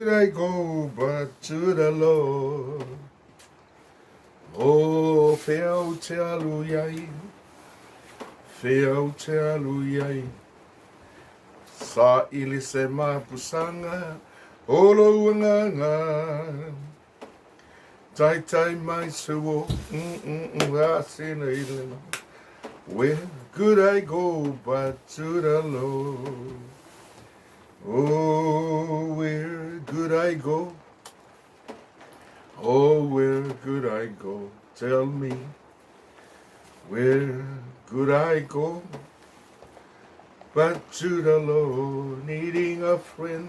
Where I go but to the Lord? Oh, feo te alu iai, feo te alu iai. Sa ili se mapusanga, olo wanganga. Tai tai mai se wo, asina ilema. Where could I go but to the Lord? Oh, where could I go? Oh, where could I go? Tell me, where could I go? But to the Lord, needing a friend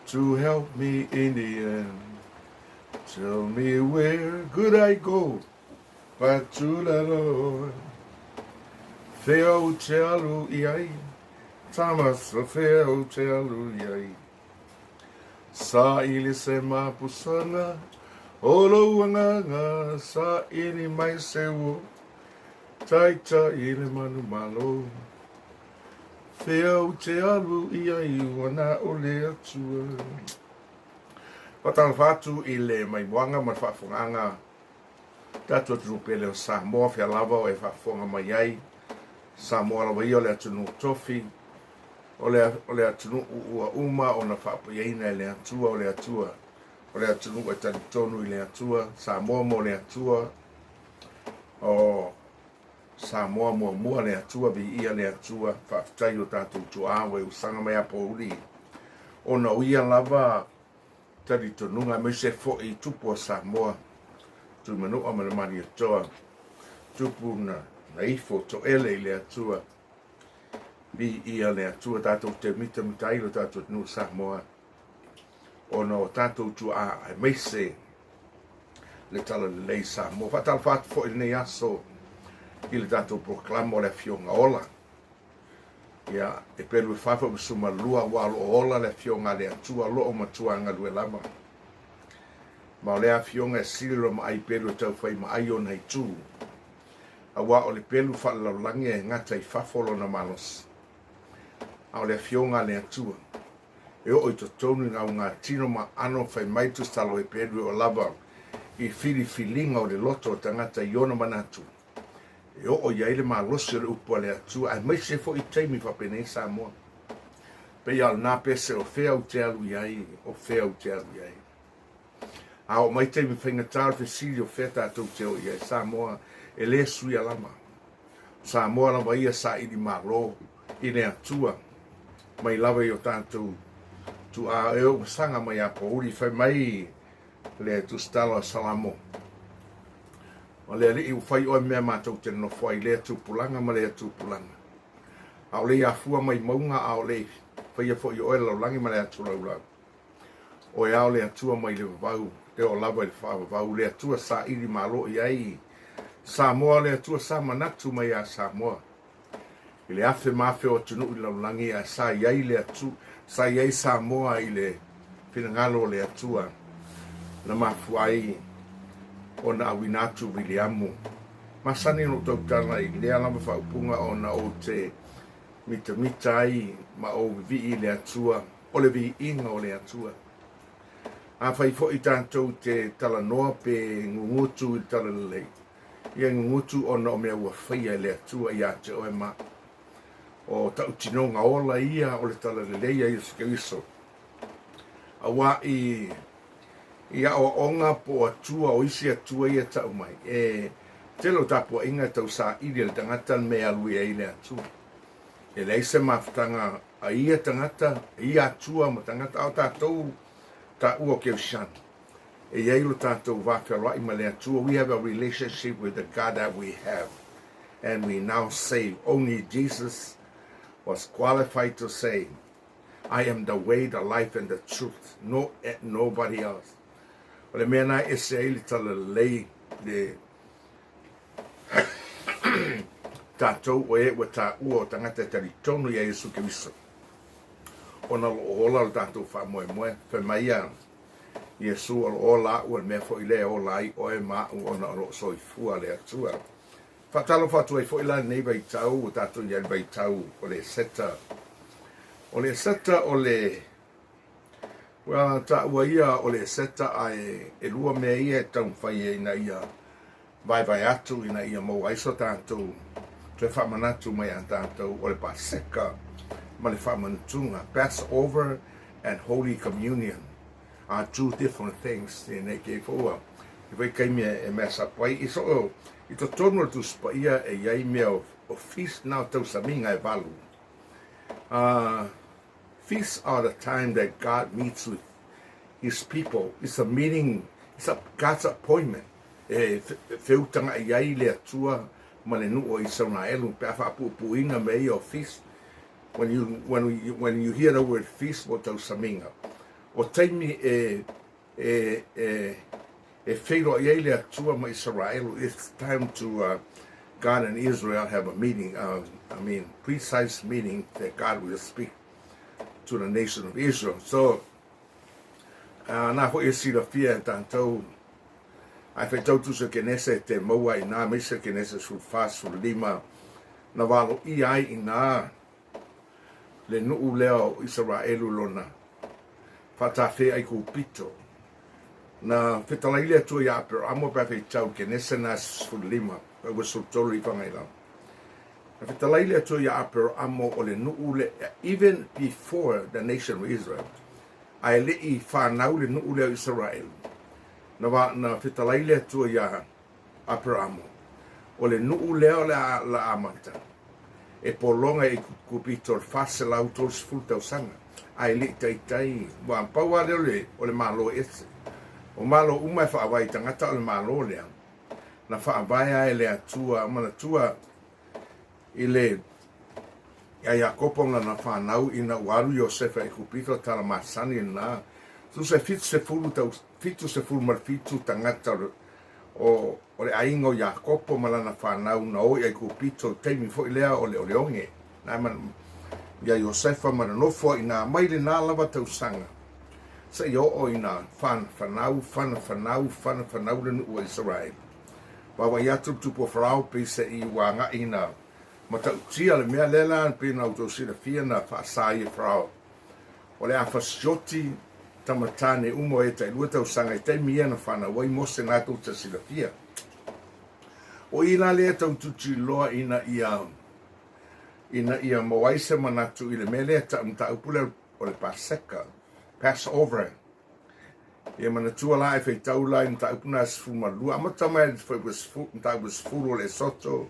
to help me in the end. Tell me, where could I go? But to the Lord. Feo te alu iai, tamas feo te alu iai. Sa ili se mapusanga, olo wanganga, sa ili mai sewo, taita ili manu malo. Feo te alu iai, wana ole atua. Patang fatu ile mai buanga ma whafunganga. Tatua trupele o Samoa fia lava o e whafunga mai ai. Samoa lawa i o le atunu tofi. O le atunu ua uma o na whaapayaina e le atua o le atua. O le atunu e tanitonu i le atua. Samoa mo le atua. O Samoa mua le atua vi ia le atua. Whaafitai o tātou tuawe usanga mai apo uri. O na uia lava taritonunga me se fo i tupu o Samoa. Tu manu o mana mani atoa. Tupu na ifo to ele i le atua. Vi ia le atua tātou te mita mitailo tātou nu Samoa. O no tātou tu a meise le tala le lei Samoa. Fatal fatu fo il nei aso i le tātou proklamo le fionga ola. Ia, e peru e whawha usuma lua walo ola le fionga le atua lo o matuanga lue lama. Ma o le a fionga e siliro ma ai peru e tau whai ma ai o nei tū. A wā o le pelu whalalangi e ngata i whafolo na malos. A o le fionga le atua. E o i to tonu ngau ngā tino ma ano whai maitu stalo e peru o lava i filinga o le loto o tangata i ona manatu. E o iaile malosi o le upo le atua ai mai se fo i teimi whapenei Samoa. Pe al nā pese o whea u te alu iai, o whea u te alu iai. A o mai teimi whainga tāru whesiri o whea tātou te o iai Samoa. E le sui alama. Samoa la vai sa i di malo i le atua. Mai lava i o tātou tu a e o sanga mai a pouri fai mai le tu stalo salamo. O le i fai o mea mātou te no fai le tu pulanga ma le tu pulanga. A o le a fua mai maunga a o le fai a fai o e laulangi ma le atu laulau. O e a o le atua mai le vau. Te o lava i le whaavau le atua sa i di malo i ai. Samoa le atua sa manatu mai a Samoa. I le afe mafe o tunu i laulangi a sa iai le atu, sa iai Samoa i le pinangalo le atua. Na mafuai o na awinatu vili amu. Masani no tautana i le alama whaupunga o na o te mita ai ma o vi i le atua, o le vi inga o le atua. A whai fo i tātou te talanoa pe ngungutu i talalei. Ia ngutu o na mea ua whaia le atua i a te oe ma. O tau tinonga ola ia o le tala le leia i Skeriso. A wā i a o onga po atua o isi atua i a tau mai. E telo tapo inga tau sa ili le tangata mea lui e le atua. E leise mafutanga a ia tangata, ia atua ma tangata au tātou ta ua keu shana. We have a relationship with the God that we have. And we now say, only Jesus was qualified to say, I am the way, the life, and the truth. Nobody else. But the man I say, little lay the tato, we were ta uo tangata taritono ya Yesu Kristo. Ona ola tato fa moe fe maia. Yesu o la o me fo ile o lai o e ma o na ro so i fu ale atua. Fatalo fatu e fo ila nei vai tau o tatu ia vai tau o le seta o le Well, ta ua ia o le seta ai e lua mea ia e tau whai ina ia vai atu ina ia mau aiso tātou te whamanatu mai a tātou o le Paseka Ma le Faamanatuga. Passover and Holy Communion are two different things in a ke fua. I vai kai mea e mea sapai i so i to tonu tu spaia e iai mea o feast now tau saminga e valu. Feasts are the time that God meets with His people. It's a meeting. It's God's appointment. Feutanga iai le atua ma le nuu o Israelu pe afa pupuinga mei o feast. When you hear the word feast, what tau saminga. O taimi feiro iai le atua ma Israelu. It's time to God and Israel have a meeting. Precise meeting that God will speak to the nation of Israel. So, na ho e sira fia tātou, ai whai tautu se kenese te maua I nā, me se kenese sul fa sul lima, na walo I ai I nā, le nuu leo Israelu lona, whata whea ai kupito, na whetalaile atua ia pero amo pa whai tau kenese na sul lima, pa ua sul tolu I whangailau. Na whetalaile atua ia pero amo o le nuu le, even before the nation of Israel, ai le I whanau le nuu leo Israel. Na whetalaile atua ia Abrahamo. O le nuu leo la amata. E polonga I kupito fase lau tos fultau sanga. Ai le taitai. Wa paua leo le o le malo ese. O malo umai whaawai tangata o le malo lea. Na whaawai ai le atua. Mana tua I le ia Iakoponga na whanau ina waru Iosefa I kupito tala masani na. Tu se fitu se fulu marfitu tangata o le aingo Iakopo malana whanau na o ia kupito teimi fo ilea o le onge. Na man ia Iosefa mana nofo ina maile na lava tau sanga. Sa io o ina whanau le nuu Israel. Wawa iatu tupo frau pise I wanga ina mata utia le mea lela pe na autosira fia na whaasai frau. O le awhasioti tamatane umo e tai lua tau sanga I tai mia na whana wai mose ngā tau tasira fia. O ina lea tau tuti loa ina ia mawaise manatu I le mele ta upule o le Paseka, Passover. Ia manatua la e whai tau la in ta upuna sifuma lua. Amata mai was fulu o le soto.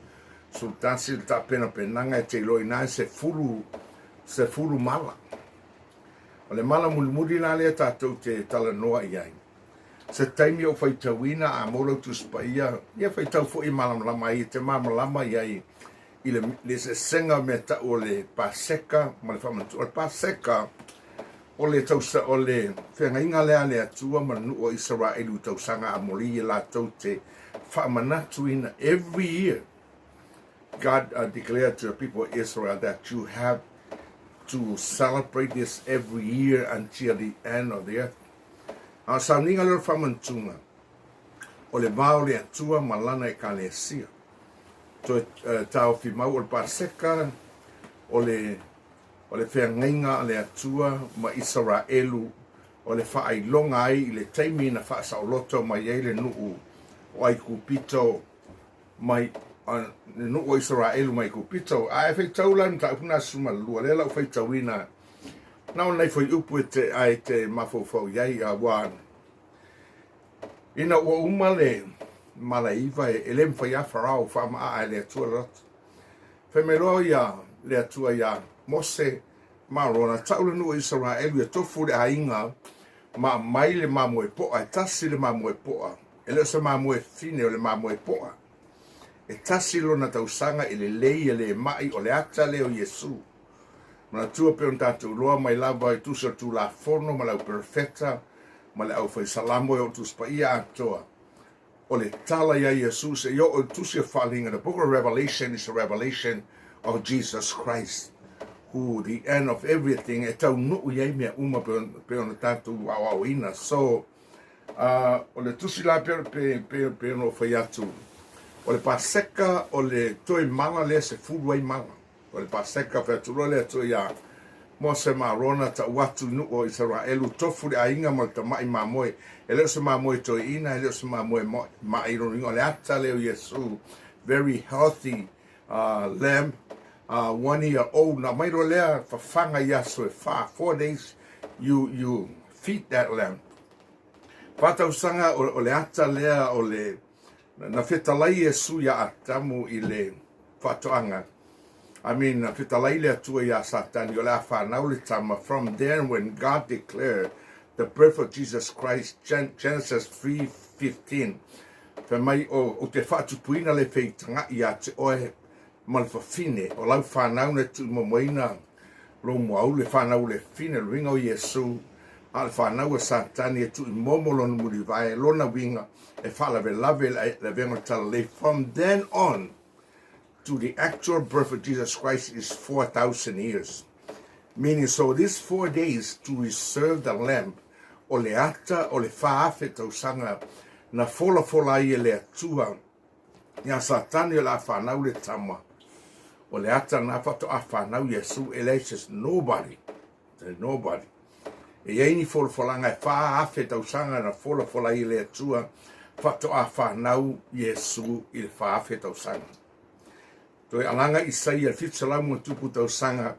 Sultasi ta pena penanga e te loi nai se fulu mala. O le mala mulimuri la lea tātou te tala noa iai. Se taimi o whai tauina a molo tu spaia, ia whai tau fo I malamlama I te malamlama iai I le se senga me ta o le Paseka Ma le Faamanatuga. O le Paseka o le tausa o le whengainga lea le atua ma nuu o Israelu tausanga a mori I la tau te Faamanatuina every year. God declared to the people of Israel that you have to celebrate this every year until the end of the earth. Sa ninga leo Faamanatuga, o le vao le atua malana e kalesia. To tau fimau o le Paseka, o le whengainga le atua ma Israelu, o le whaailonga ai I le taimi na whaasaoloto mai ei le nuu o ai kupito mai le nuu o Israelu mai kupito. Ai whai taulan ta upuna suma lua le lau whai tauina. Nau nei whai upu te ai te mafofau iai a wan. Ina ua umale malaiva e lem whai afarao whaama a le atua rata. Whai meroa ia le atua ia Mose marona tau le nuu o Israelu e tofu le hainga ma mai le mamoe poa, e tasi le mamoe poa. E leo se mamoe fine o le mamoe poa. E tasi lona tausanga I le lei e le mai o le ata leo Yesu. Mana tua pe on tātou loa mai lava I tusa tu la fono ma lau perfeta ma le au whai salamo e o tuspa ia atoa. O le tala ia Yesu se yo o tusia whalinga. The book of Revelation is a revelation of Jesus Christ, who the end of everything e tau nuu iai mea uma pe on tātou wawawina. So, o le tusi la pe no whai atu. O le Paseka o le toi mala le se fulu ai mala. O le Paseka whea turo le toi ia Mose marona ta watu nu o Israelu tofu le ainga mo ta mai mamoe ele se mamoe to ina ele se mamoe mai ro le ata le Yesu very healthy lamb 1 year old na mai ro le fa fanga ya so 4 days you feed that lamb pata usanga o le ata le o le na fetalai Yesu ya atamu ile fatoanga I mean, from then when God declared the birth of Jesus Christ, Genesis 3:15, o te whaatupuina le feitanga ia te oe malfafine, o lau whanau ne tu momoina lo moau le whanau le fine, ringa o Yesu, a le whanau a Satani e tu I momolo no muri vai, lona winga e whala lave le venga tala. From then on, to the actual birth of Jesus Christ is 4,000 years. Meaning, so these 4 days to reserve the lamb, o le ata, o le whaafe tau sanga, na fola ia le atua, ia Satani o la whanau le tama, o le ata na whato a whanau Yesu, ele says nobody, nobody. E eini fola ngai whaafe tau sanga, na fola ia le atua, whato a whanau Yesu I le whaafe tau sanga. Toi alanga Isaia fitsalau mo tupu tau sanga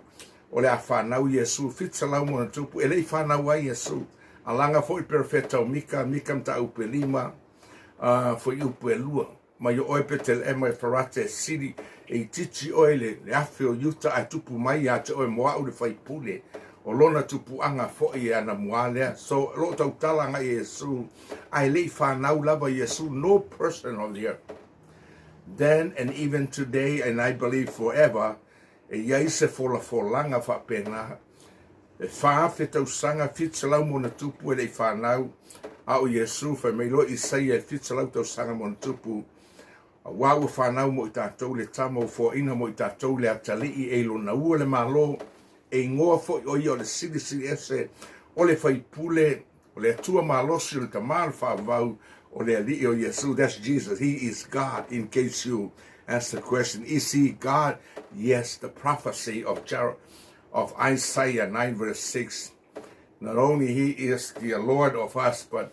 o le a whanau Yesu fitsalau mo tupu ele I whanau ai Yesu alanga foi perfecta o mika mta upe lima foi upe lua ma yo oe petel ema e farate siri e titi oele le afe o yuta a tupu mai a te oe moa u le fai pule o lona tupu anga foi ana moalea so lo tau talanga Yesu ai le whanau lava Yesu no person on the earth. Then and even today, and I believe forever, e iai se folanga whapena, e whaafe tau sanga fitsalau mona tupu e le whanau, a o Yesu wha meilo Isaia e fitsalau tau sanga mona tupu, a wau whanau mo I tātou le tama o fōina mo I tātou le atalii e lo na ua le malo, e ngoa fo o I o le siri ese, o le whaipule, o le atua malosi o le tamal whaavau, o le alii o Yesu, that's Jesus. He is God, in case you ask the question. Is he God? Yes, the prophecy of Isaiah 9 verse 6. Not only he is the Lord of us, but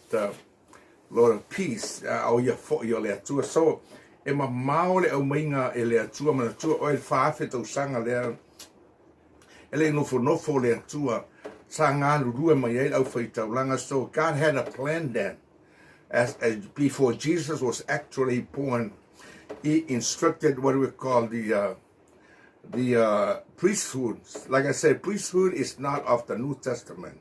Lord of peace. O ia fo I o le atua. So, e mamao le au mainga e le atua, mana tua o e whaafe tau sanga lea. E le nofo le atua. Sa ngā lurua mai e au whaitaulanga. So, God had a plan then. As before Jesus was actually born, he instructed what we call the priesthood. Like I said, priesthood is not of the New Testament.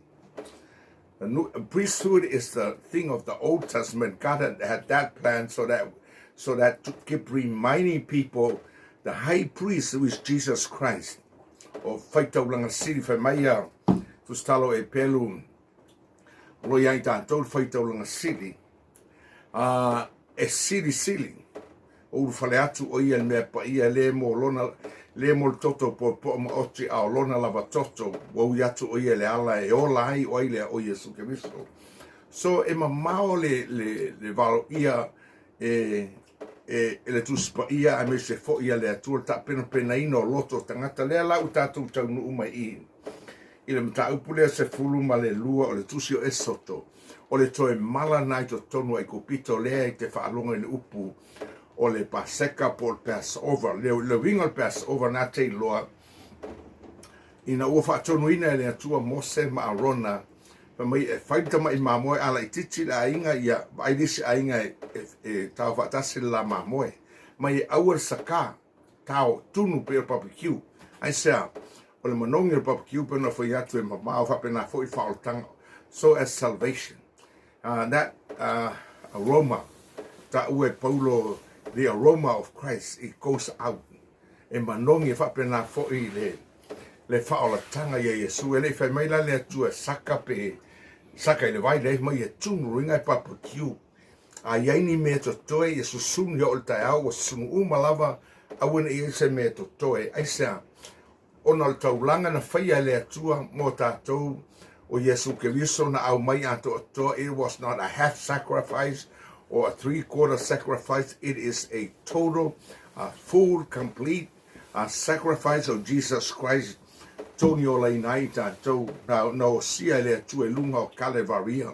Priesthood is the thing of the Old Testament. God had that plan so that to keep reminding people the high priest who is Jesus Christ. O whaitaulanga siri whaimaya, tustalo e pelu, roia I tātou whaitaulanga siri. E sili o fale atu o ia me pa ia le mo toto po mo oti a lona lava toto o ia tu o ia le ala e ola ai o ile o Yesu Kristo so e mamao le valo ia le tuspa ia a me se fo ia le atu ta pena ino loto tangata le ala utatu tau no mai I le mta upule se fulu ma le lua o le tusio e soto o le toe mala nai to tonu ai kupito lea I te whaalonga I le upu o le Paseka po le Passover. Le winga le Passover na te loa. Ina ua whaatonu ina le atua Mose ma Arona. Mai e whaita mai mamoe ala I titi la inga ia vaidisi a inga e tau whaatasi la mamoe. Mai e aua saka tau tunu pe o barbecue. Ai sea o le manongi o barbecue pena whai atu e mamao whapena fo I whaoltanga. So as salvation. That aroma, that ue paulo, the aroma of Christ, it goes out. E manongi whapena fo'i le whaolatanga ia Yesu, ele whai mai la le atua saka I le vai le mai e tunu ringa I papakiu. A iaini me to toe, Yesu sunu yo o tai au, o sunu umalava, a wina I se me to toe. Aisea, ona o taulanga na whaia le atua, mo tātou, o Yesu Kristo na au mai ato to it was not a half sacrifice or a 3/4 sacrifice. It is a total, full, complete sacrifice of Jesus Christ tōngi o lai nai tātou na o sia le atua e lunga o Kalevaria.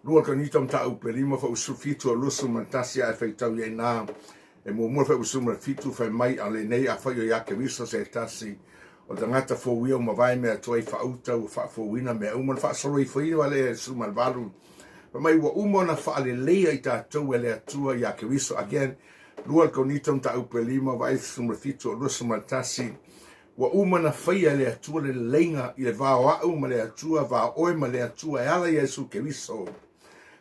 Lua ka nitam ta uperima fa usufitu o lusu mantasi a whaitau iei nā. E mua fa usumra fitu fa mai a le nei a whai o iake viso se tasi. O tangata fōwia o mawai mea tuai whauta o whaafōwina mea uman whaasoro i whainua le sumal valu. Fa mai wa umona whaale leia i tātou e le atua iake viso. Again, lua ka nitam ta uperima vai sumra fitu o lusu mantasi. Wa umana whaia le atua le leinga i le vāo au ma le atua vāo oe ma le atua e ala Yesu ke viso.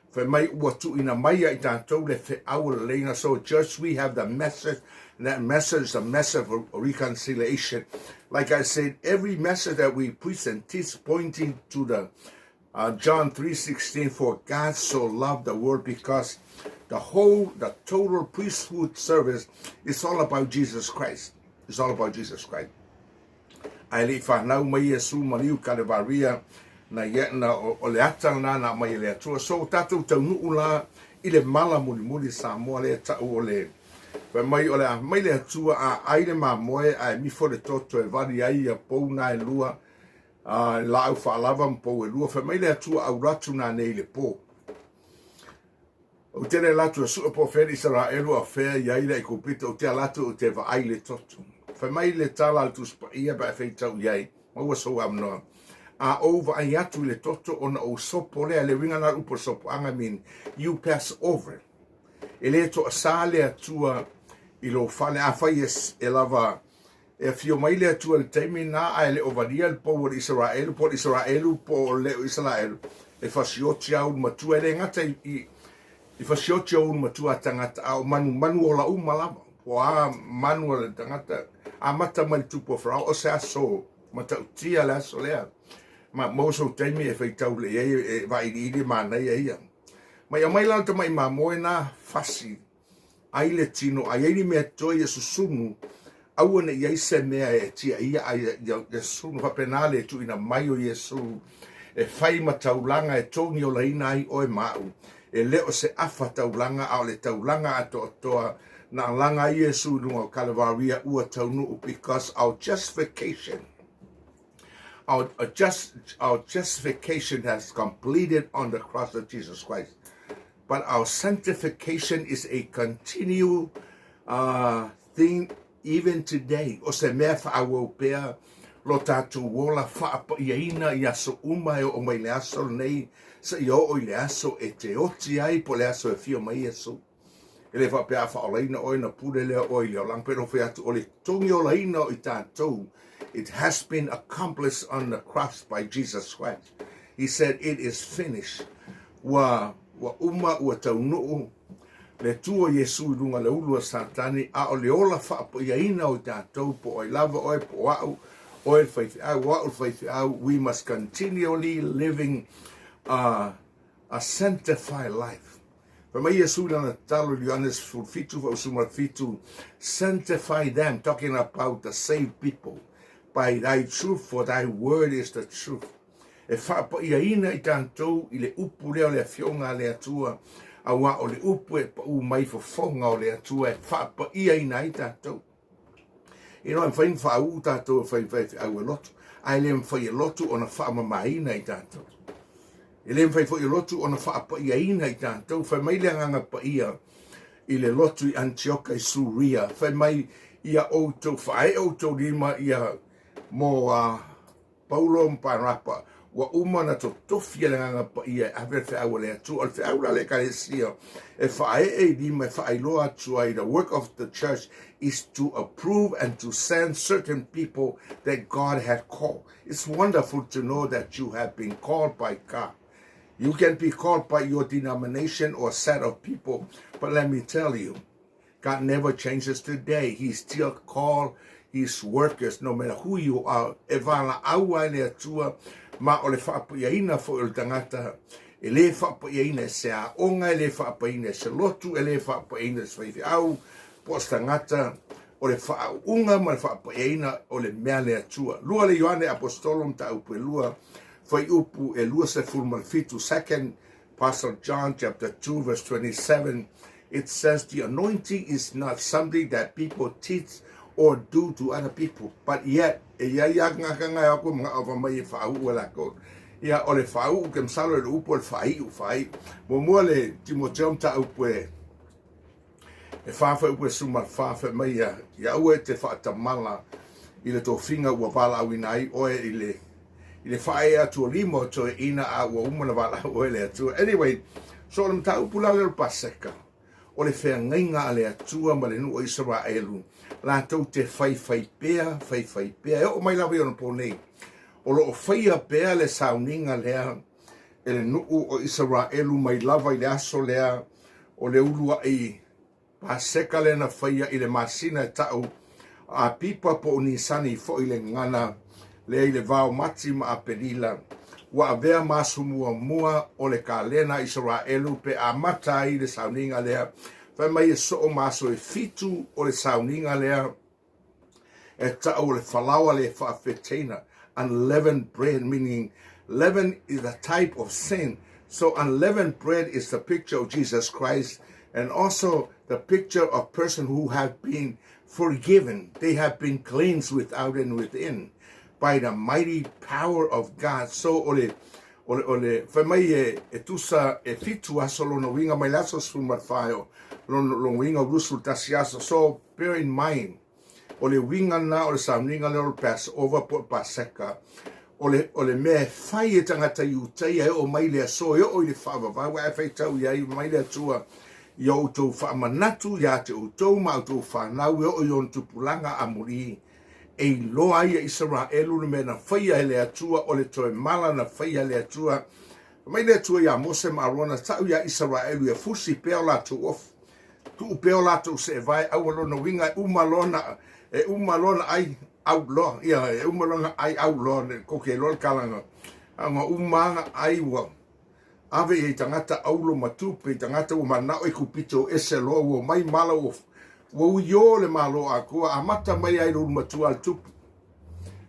For mai watu ina mai I tātou le fe au le leinga. So just we have the message, and that message, the message of reconciliation. Like I said, every message that we present is pointing to the John 3:16, for God so loved the world, because the total priesthood service is all about Jesus Christ. It's all about Jesus Christ. Ai le whanau mai Yesu maniu Kalevaria na o le atana na mai le atua. So tātou taunuu la I le mala muli Samoa le tau o le. Wai mai o le mai le atua a aile ma moe a mifo le toto e vari ai a pou na e lua. La au whaalava mpou e lua. Wai mai le atua au ratu na nei le po. O tene latu a sua po wheri Israelu a whea i aile I kupita o te alatu o te wa aile toto. Wai mai le tala al tuspa ia ba e whaitau iai. Maua so amnoa. A over ai atu le toto ona o sopo lea le winga na upo sopo anga min. You pass over. E le to asale atua I lo fale a whaies e lava. E fio mai le atua le teimi na a le ovaria le po o Israelu. Po Israelu po leo Israelu. E whasioti au matua. E le ngata I whasioti au matua tangata au manu o la umalama. Po a manu o le tangata. A mata mai tupo frau o se aso. Mata utia le aso lea. Ma moso teimi e whaitau le e vai iri mānei e ia. Mai a mai lanta mai ma moe nā whasi. Ai le tino, ai eiri mea toi e susunu. Aua ne iei se mea e tia ia ai e susunu. Whapena le tu ina mai o Yesu. E whai ma taulanga e tongi o laina ai o e mau. E leo se afa taulanga au le taulanga ato atoa. Na langa Yesu nunga o Kalevaria ua taunu. Because our justification. Our justification has completed on the cross of Jesus Christ. But our sanctification is a continual thing even today. O se mea whaawopea lo tātou wola whaapa iaina I aso umai o mai le aso nei sa I o le aso e te oti ai po le aso e fio mai Yesu. E le whapea whaolaina oi na pule lea oi leo langpero whiatu o le tongi o laina o I tātou. It has been accomplished on the cross by Jesus Christ. He said, it is finished. Wa ua taunuu. Le tua Yesu runga le ulua satani. A o le ola whaapo iaina o tātou po oi lava oi po wau. Oi whaifi au, wau whaifi au. We must continually living a sanctified life. But my Yesu lana talo Johannes fitu wa usuma fitu. Sanctify them, talking about the saved people. By thy truth, for thy word is the truth. E whaapa iaina I tātou I le upu leo le fionga le atua. A wa o le upu e pa u mai fofonga o le atua. E whaapa iaina I tātou. I no, whain whaau tātou e whain au e lotu. Ai le mwhai e lotu o na whaama maina I tātou. I le mwhai whai e lotu o na whaapa iaina I tātou. Whai mai le anganga pa ia I le lotu I Antioka I Suria. Whai mai ia outou, whae outou rima ia mo Paulo Mparapa wa umana to tofia nganga pa ia ave fe awale atu al fe awale kalesia e fae e di me fae lo atu ai. The work of the church is to approve and to send certain people that God had called. It's wonderful to know that you have been called by God. You can be called by your denomination or set of people, but let me tell you, God never changes today. He still calls His workers, no matter who you are. E wala aua le atua, ma o le whaapuiaina fo il tangata. E le whaapuiaina se a onga, e le whaapuiaina se lotu, e le whaapuiaina se whaifi au, pos tangata, o le whaaunga ma le whaapuiaina o le mea le atua. Lua le Ioane Apostolum ta upu e lua, whai upu e lua se fulmalfitu. 2nd Pastor John chapter 2 verse 27, it says the anointing is not something that people teach or do to other people, but yet ia ngaka aku mga ava mai fa'u wala ko ia ole fa'u kem salo le upo le fai mo le Timoteo ta upo e fafa upo suma fafa mai ia ue te fa'atamala i le tofinga ua wala awinai oe i le whae atu limo to ina a ua umana wala oe le atua. Anyway, so le mta upula le Paseka, o le whea ngainga a le atua ma le nu o Israelu, la tau te whai pea, e o mai lawe ona pōnei, o lo o whaia pea le sauninga lea, e le nu o Israelu mai lava i le aso lea, o le ulua i Paseka le na whaia i le masina e tau, a pipa po ni sani fo i le ngana, le i le vao mati ma a pelila, wa avea masu mua o le kalena Israelu pe a mata i le sauninga lea, whai mai e so o maso e fitu o le sauninga lea, e tau le whalawa le whaafetena, unleavened bread, meaning leaven is a type of sin. So unleavened bread is the picture of Jesus Christ, and also the picture of person who have been forgiven. They have been cleansed without and within by the mighty power of God. So ole whamai e tusa e fitu aso lono winga mai laso sumarwhaio, lono winga rusul tasiaso. So bear in mind, ole winga na ole sauninga leo Passover po Paseka, ole me whai e tangata iutai o mai lea so, o le whaavava, wa e whai tau iai mai lea tua, i o tau whaamanatu, ia te o tau ma o tau whanau, o yon tupulanga a muri, e loa ia Israelu le mena whaia he le atua, o le toe mala na whaia le atua, mai le atua ia Mose Marona, tau ia Israelu ia fusi peo la tu of, tu peo la tu se vai, au alona winga, umalona ai, outlaw, ia, umalona ai outlaw, koke lor kalanga, anga umanga ai wa, ave e tangata aulo matupe, e tangata o manao e kupito ese loa o mai mala o yo le malo a kua a mata mai ai lo matua al tupu.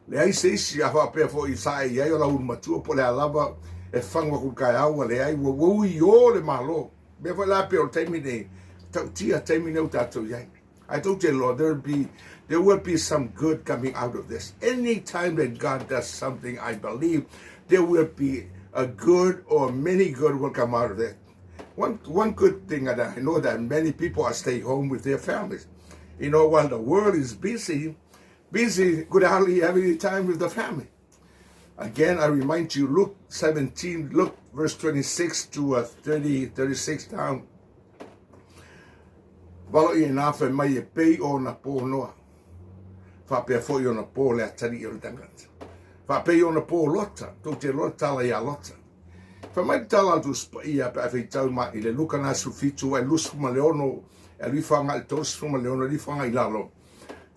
Le ai se isi a whapea fo i sae i ai o la un matua po le alava e whangwa ku kai aua le ai wo yo le malo. Me fa la pe o taimine, tau tia taimine o tatou iai. I told you, Lord, there will be some good coming out of this. Any time that God does something, I believe there will be a good or many good will come out of it. One good thing that I know that many people are staying home with their families. You know, while the world is busy, could hardly have any time with the family. Again, I remind you, Luke 17, look, verse 26 to 36 down. Walo I na whai mai e pei o na pō noa. Whapea fōi o na pō lea tari o le tangata. Whapei o na pō lota, tō te lota tala ia lota. Whamai tala tu spaia pe awhi tau ma I le luka na sufitu e lusu ma leono e rifanga I tosu ma leono rifanga I lalo.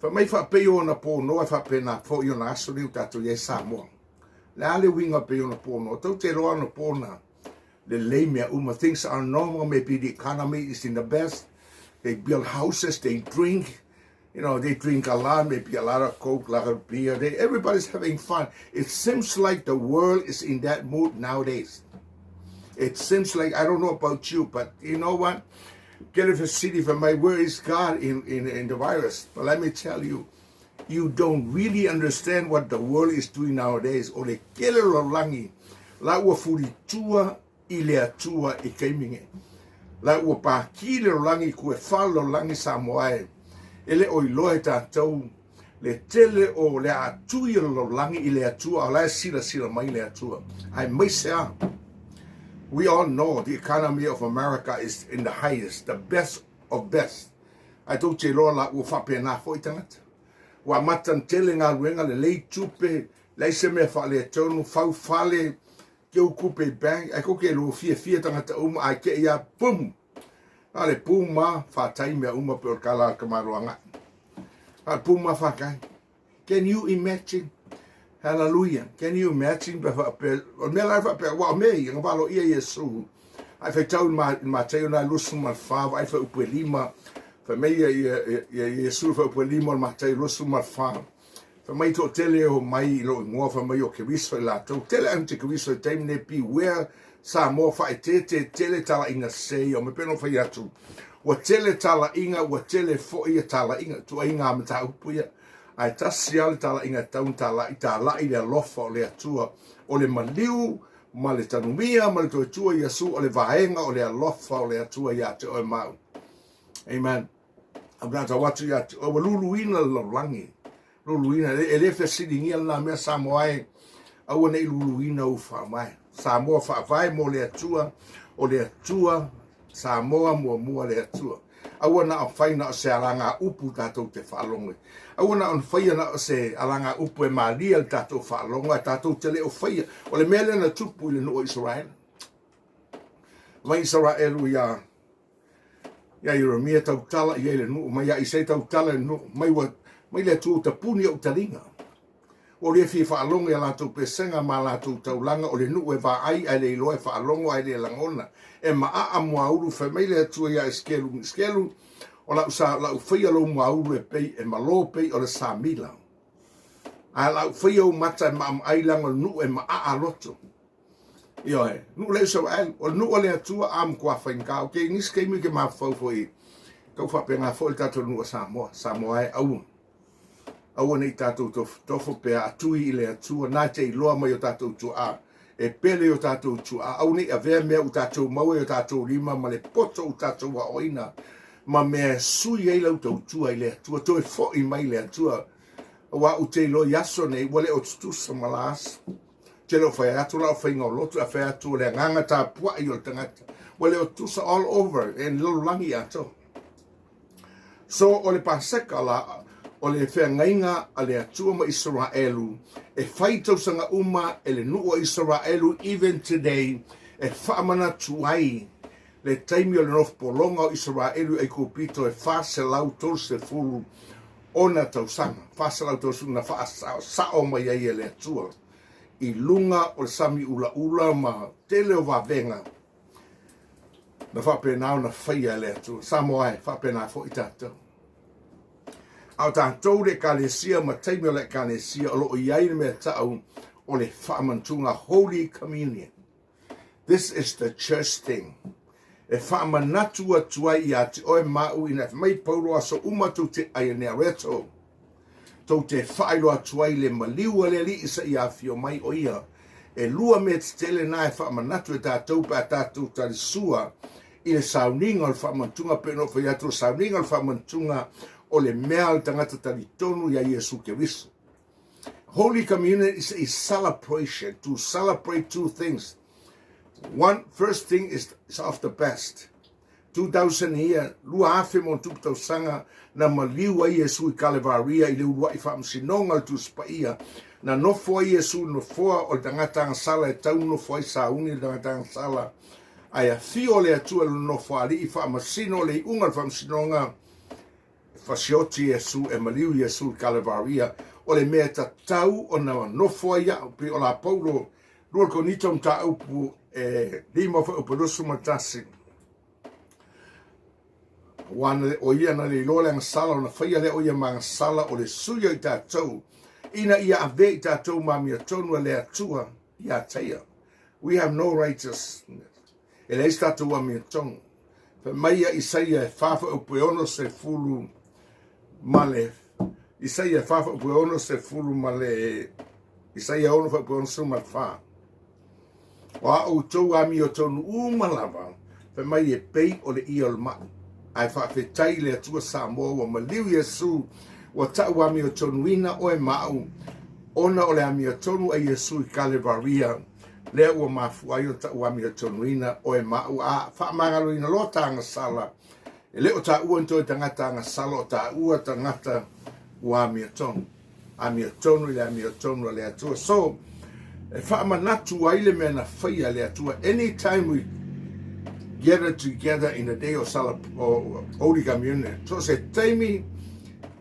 Whamai whapei o na pō noa whapea na fōi o na aso riu tato ye Samoa. Le ale winga pe o na pō noa, tau te roa na pō na le leimea uma. Things are normal, maybe the economy is in the best. They build houses, they drink. You know, they drink a lot, maybe a lot of Coke, a lot of beer. Everybody's having fun. It seems like the world is in that mood nowadays. It seems like, I don't know about you, but you know what? Get it for city for my, where is God in the virus? But let me tell you, you don't really understand what the world is doing nowadays. O le kele lo langi, la ua furi tua I le atua I keiminge. La ua pa kile lo langi kue whal lo langi Samoae. Ele o iloe tātou le tele o le atui lo langi I le atua, o la sila mai le atua. Ai mai sea. We all know the economy of America is in the highest, the best of best. I told you, Lord, la ua whape na fo I tangata. Wa matan tele ngā ruenga le lei tupe, lei se me wha le tonu, whau whale, ke ukupe bang, ai koke lo fia tangata uma, ai ke ia, pum! Ale puma whatai mea uma pe o kala kamaroanga. Ale puma whakai. Can you imagine? Hallelujah. Can you imagine? O mea lai whape, wa mei, ngā walo ia Yesu. Ai whai tau ma teo na lusu ma whawa, ai whai upe lima. Whai mei Yesu whai upe lima ma teo lusu ma whawa. Whai mai to tele o mai lo ingoa, whai mai o ke wiso I lato. Tele ante ke wiso I taimine pi where sa mo whai tele tala inga sei, o me peno whai atu. Wa tele tala inga, wa tele fo ia tala inga, tu inga mata upuia. ai tasi ale tala inga taun tala i le lofa o le atua o le maliu ma le tanumia ma le toitua Iesu o le vaenga o le alofa o le atua ia te oe mau. Amen. Abnata watu ia te oe luluina langi. Luluina e le fesiringia la mea Samoa au nei luluina u whaamai. Samoa whaavai mo le atua o le atua Samoa mua le atua. Aua na o whaina o se alanga upu tātou te whaalonga. Aua na o whaina o se alanga upu e maalia tātou whaalonga, tātou te le o whaia. O le mele na tupu i le no Israel. Mai Israel u ia Jeremia tau tala i ele no, mai ia Isai tau tala no, mai le tu ta puni o talinga. O le fi whaalonga ia lātou pesenga ma lātou taulanga o le nu e va ai le iloe whaalonga ai le langona. E maa mua uru whamaile atua ia skelu o lau whaia lo mua uru e pei e malo pei o le Samila. A lau whaia o mata e maam ailango nu e maa loto. Io nu le Israel, o nu o le atua am kua whainka, ok, nis keimi ke maa whau i kau whapenga fo i tato nu a Samoa e au. Au nei tatou tofo pea atui i le atua, nā te iloa mai o tatou tua e pele o tātou tua, au nei a vea mea o tātou maue o tātou lima, ma le poto o tātou wa oina, ma mea sui ei lau tau tua i le atua, toi fo i mai le atua, wa u te ilo yaso nei, wale o tutusa malas, te leo whai atu lau whai ngau lotu, a whai atu le nganga tā pua i o tangata, wale o tusa all over, en lolo langi ato. So, o le Paseka la, o le whengainga a le atua ma Israelu, e whaitausanga uma e le nua Israelu, even today, e whaamanatuai, le taimi o le nof polonga o Israelu e kupito e whase lau tol se furu ona tausanga, whase lau tol suna sao mai ai e le atua, i lunga o le sami ula ma tele o wavenga, na whapenau na whaia le atua, Samoa whapenau fo i tātou. Au tātou le kalesia ma taimi o le kalesia o lo iai me tau o le whaamantunga Holy Communion. This is the church thing. E whaamanatua tuai i ati oe mau ina mai paulo aso umatu te aia reto. Tau te whaailoa tuai le maliua le li isa i awhio mai o ia. E lua me te tele na e whaamanatu e tātou pa tātou tarisua i le sauninga o le whaamantunga pe no whaiatu sauninga o le whaamantunga o le mea o tangata taritonu ia Iesu Keriso. Holy Communion is a celebration, to celebrate two things. First thing is of the best. 2000 year, lua afe mo tuptau sanga na maliu a Iesu I Kalevaria I le urua I whaamsinonga o tu spaia na nofo a Iesu nofoa o le tangata sala e tau nofo I sauni le tangata sala ai a fio le atua le nofo ali I whaamasino le unga le whaamsinonga Fasioti Iesu e maliu Iesu I Kalevaria o le mea tatau o na nofo ia pe o la paulo lua konito mta upu e lima fa uperusu matasi wana o ia na le lola ang sala o na whaia le o ia mga sala o le suya I tātou ina ia ave I tātou mamia tonu le atua ia teia. We have no righteousness. E le tātou mamia tonu. Fa maia Isaia e whafa upeono se fulu male Isaia fafa upeono se fulu male Isaia ono fa upeono se malfa wa o tau ami o tonu umalava fa mai e pei o le iol ma ai fa fetai le atua Samoa wa maliu Iesu wa tau ami o tonu ina o e mau ona o le ami o tonu a Iesu I Kalevaria le ua mafuai o tau ami o tonu ina o e mau a fa mangalo ina lota anga sala e leo ta ua nto tangata nga salo ta ua tangata ua miotonu. A miotonu le a miotonu le atua. So, e whaamanatu aile me na whaia le atua. Anytime we gather together in a day of Holy Communion. So se taimi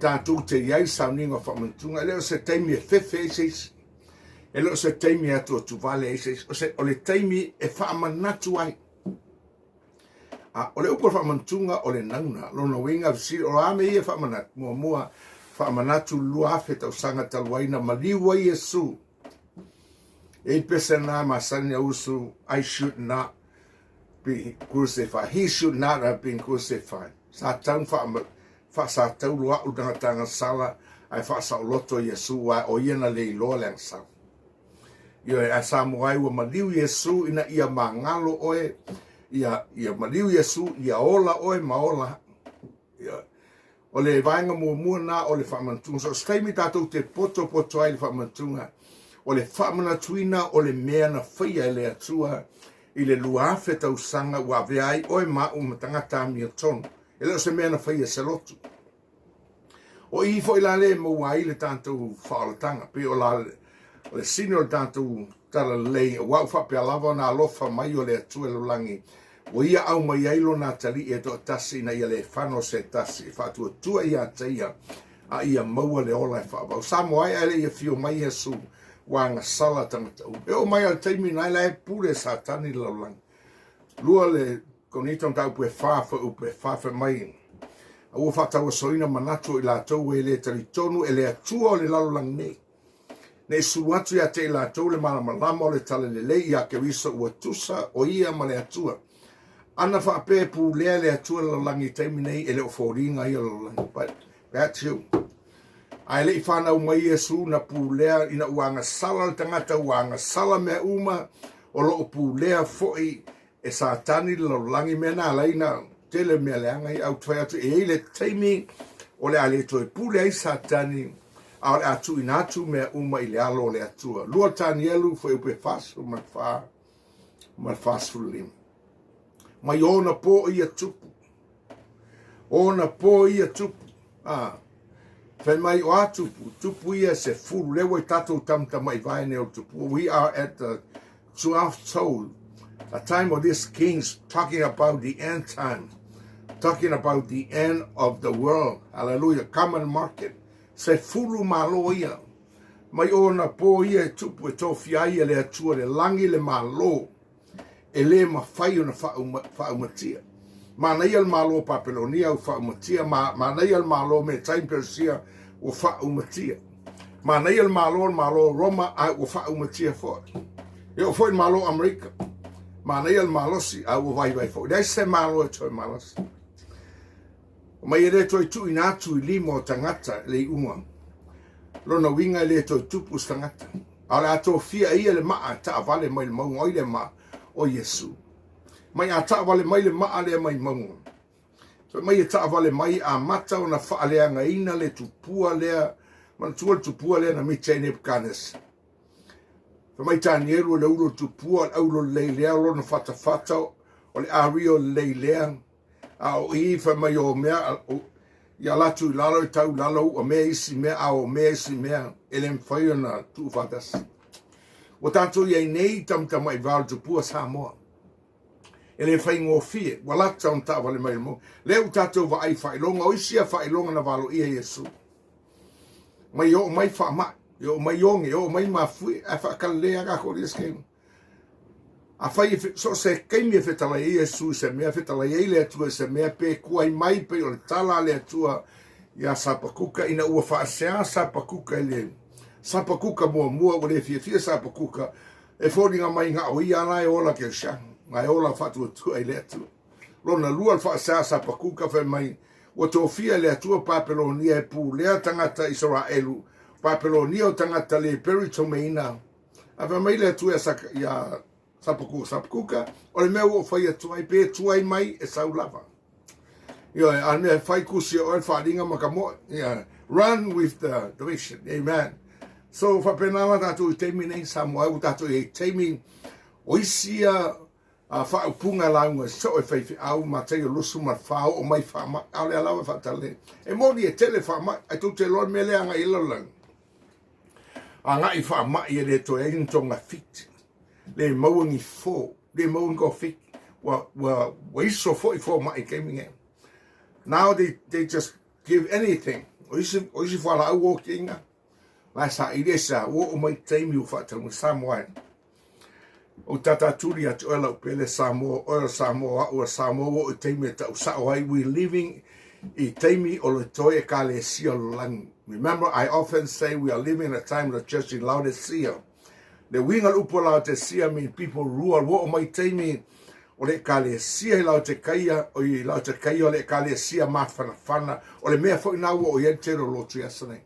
tātou te iai sauninga whaamantunga. Leo se taimi e whewhe eses. E leo se taimi atua tuvale eses. O le taimi e whaamanatu ai. O le upo whaamantunga o le nauna, lona winga visi, o ame ia whaamanatu, mua whaamanatu lua afe tau sanga taluaina, maliua Iesu. E pese na masani a usu, I should not be crucified. He should not have been crucified. Sa tau lua udanga tanga sala, ai whaasau loto Iesu o iena le iloa le angsau. Io e Samoai ua maliu Iesu ina ia mangalo oe, ia maliu Iesu ia ola oe maola. O le vaenga mua na o le whaamantunga. So staimi tātou te poto ai le whaamantunga. O le whaamanatuina o le mea na whaia le atua i le luafe tau sanga ua veai oe mau matangata mi o tonu. E leo se mea na whaia se lotu. O i fo i la le maua i le tātou whaalatanga. Pe o la le sini o le tātou tala lei. Wau whapea lava na alofa mai o le atua lo langi. O ia au mai ailo nā tali e to tasi na ia le whano se tasi. Whātua tua ia teia a ia maua le ola e whaabau. Samoai ele ia fio mai Iesu wanga sala tangata u. E o mai al teimi nai la e pure sa tani laulang. Lua le konitong tau pue whaafa upe whaafa mai. A ua whatau soina manatu i la tau e le tari tonu e le atua o le laulang nei. Nei suatu ia te i la tau le malamalama o le tala le lei ia ke wisa ua tusa o ia ma le atua. Ana whaape pu lea le atua laulangi teimi nei e le o fōringa ia laulangi. But that's you. Ai le whanau mai Iesu na pu lea ina uanga sala tangata uanga sala mea uma o lo pu lea foi e sa tani laulangi mea na laina tele mea leanga i au tuai atu e le teimi o le ale toi pu lea i sa tani a le atu inatu mea uma i le alo le atua. Lua tani elu foi upe fasu man fasu lim. Mai ona po ia tupu. Ona po ia tupu. When mai o atupu. Tupu ia se furu. Lewa i tatou tamta mai vai ne o tupu. We are at the 12th toll. A time of these kings talking about the end time. Talking about the end of the world. Hallelujah. Common market. Se furu malo ia. Mai ona po ia tupu e tofia ia le atua le langi le malo. E le mawhai o na whaumatia. Mana ia malo Papelonia o whaumatia. Mana ia malo me Time Persia o whaumatia. Mana ia malo Roma o whaumatia fo. E o foi malo Amerika. Mana ia malo si o vai fo. Dai se malo e toi malas. Mai e le toi tu inatu I limo o tangata le unga. Lona winga le toi tupu tangata. Ale ato fia ia le maa ta vale mai le maunga o le maa. O Iesu. Mai a taawale mai le maa lea mai maunga. So mai e taawale mai a mata o na whaalea ngaina le tupua lea, mana tua tupua lea na mitei Nebuchadnezzar. So mai tani eru le ulo tupua, aulo leilea, lo na whatawhata, o le ario leilea, a o ifa mai o mea, ia latu I lalo I tau lalo, o mea isi mea, a o mea isi mea, ele mwhaia na tu whatasi. O tātou iei nei tamtama I wāru tupua Samoa. E le whai ngōwhie, walata on tā wale mai mo. Leo tātou wa ai whailonga, o isia whailonga na walo ia Iesu. Mai o mai whaama, o mai onge, o mai mawhui, a whakalea kako ria skemu. A whai, so se keimi e whetala ia Iesu, se mea whetala ia le atua, se mea pe kuai mai pe o le tala le atua, ia sapakuka, ina ua whaasea sapakuka ele. Sapakuka mua o le fia sapakuka e fōringa mai ngā o ia nai ola ke sha ngai ola whatua tua I le atu lona lua whaasea sapakuka whai mai o tō fia le atua Papelonia e pū lea tangata Israelu Papelonia o tangata le peritomeina a whai mai le atua ia sapakuka o le mea o whai atua I pe tuai mai e saulava Yo, a mea whai kusi o e wharinga makamo run with the vision, amen. So whapenama tātou I teimi nei Samoa u tātou I teimi o isia whaupunga launga so e whaiwhi au ma tei o lusu ma whao o mai whaama au le alawa whatale. E moni e tele whaama ai tū te lor me leanga I lalang. A ngai whaama I le to e intonga fit. Le mauangi fō, le mauangi fit. Wa iso fō I fō mai keimi e. Now they just give anything. O isi whala au o ki inga. Lai sa iresa o mai teimi u whatamu Samoa. O tata turi atu ela upele Samoa, o Samoa, o Samoa o teimi ta usawai. We living I teimi o le toi e ka le sia lang. Remember, I often say we are living in a time of the church in Laodicea. Le winga upo Laodicea mean people rule o mai teimi o le ka le sia I Laodicea, o I Laodicea o le ka le sia mawhanawhana, o le mea whainau o ientero lotu yasanei.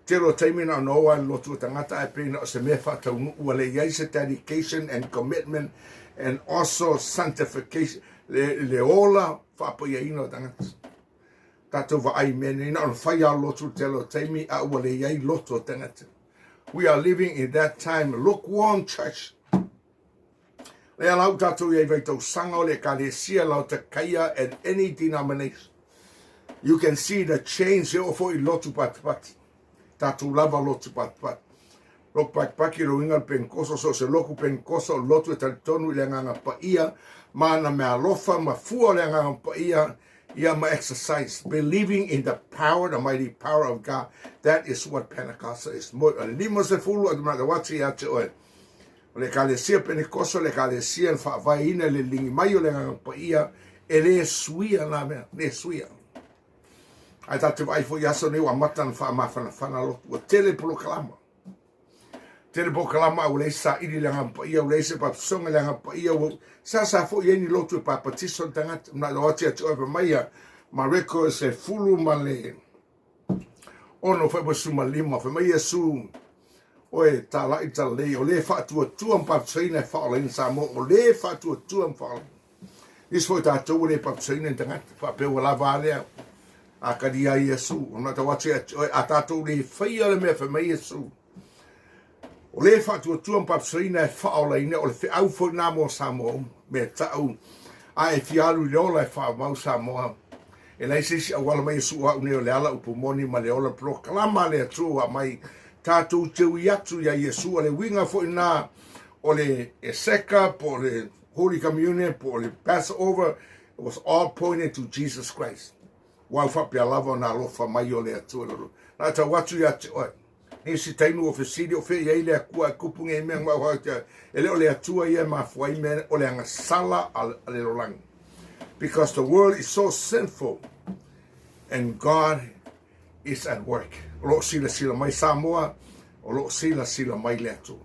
te lo taimi na noa lotu tangata e pena o se me whātau ua le iaise dedication and commitment and also sanctification le ola whāpia ino tangata. Tātou wa ai mene ina on whaia lotu te lo taimi a ua le iai lotu tangata. We are living in that time, lukewarm church. Le alau tātou iai veitau sanga o le kalesia lau te kaia at any denomination. You can see the change here of lotu patipati. Tātou lava lotu patipati. Loku patipaki ro inga penkoso so se loku penkoso lotu e talitonu le nganga pa ia. Mana mea lofa ma fua le nganga pa ia. Ia ma exercise. Believing in the power, the mighty power of God. That is what Pentecost is. Lima se fulu at mawati ate oe. Le kalesia pentekoso le kalesia en whaavaina le lingi maio le nganga pa ia. E le suia na mea. Le suia. Ai tātou ai fo yaso ne wa matan wha mawhana lotu. Wa tele proklama. Tele proklama au le sa iri le nganga pa ia. Au le se papsonga le nganga pa ia. Sa fo ieni lotu e papatiso tangata. Mna lo ati ati oe maia. Ma reko se fulu ma le. Ono wha basu ma lima. Wha maia su. Oe ta lai ta le. O le wha atua tuam papsaina e wha o le sa mo. O le wha atua tuam wha o le. Nis fo tātou le papsaina tangata. Wha pewa lava alea. A karia Yesu, ona ta wate a tātou le whaia le mea whamai Yesu. O le whātua tuam papsaina e whaolaina, o le whiau fo nā mō Samoa, me tau, a e whiaru le ola e whaamau Samoa. E nei sisi a wala mai Yesu au neo le ala upumoni ma le ola proklama le atu a mai tātou teu i atu ya Yesu, o le winga fo nā, o le Eseka, po le Holy Communion, po le Passover, it was all pointed to Jesus Christ. Wau whapia lava na lofa mai o le atua. Nā ta watu ia te oe. He si tainu o whesiri o whea i le kua kupunga i mea mau hautia. E leo le atua ia ma fuai mea o le anga sala a le rolangi. Because the world is so sinful and God is at work. O loo sila mai Samoa, o loo sila mai le atua.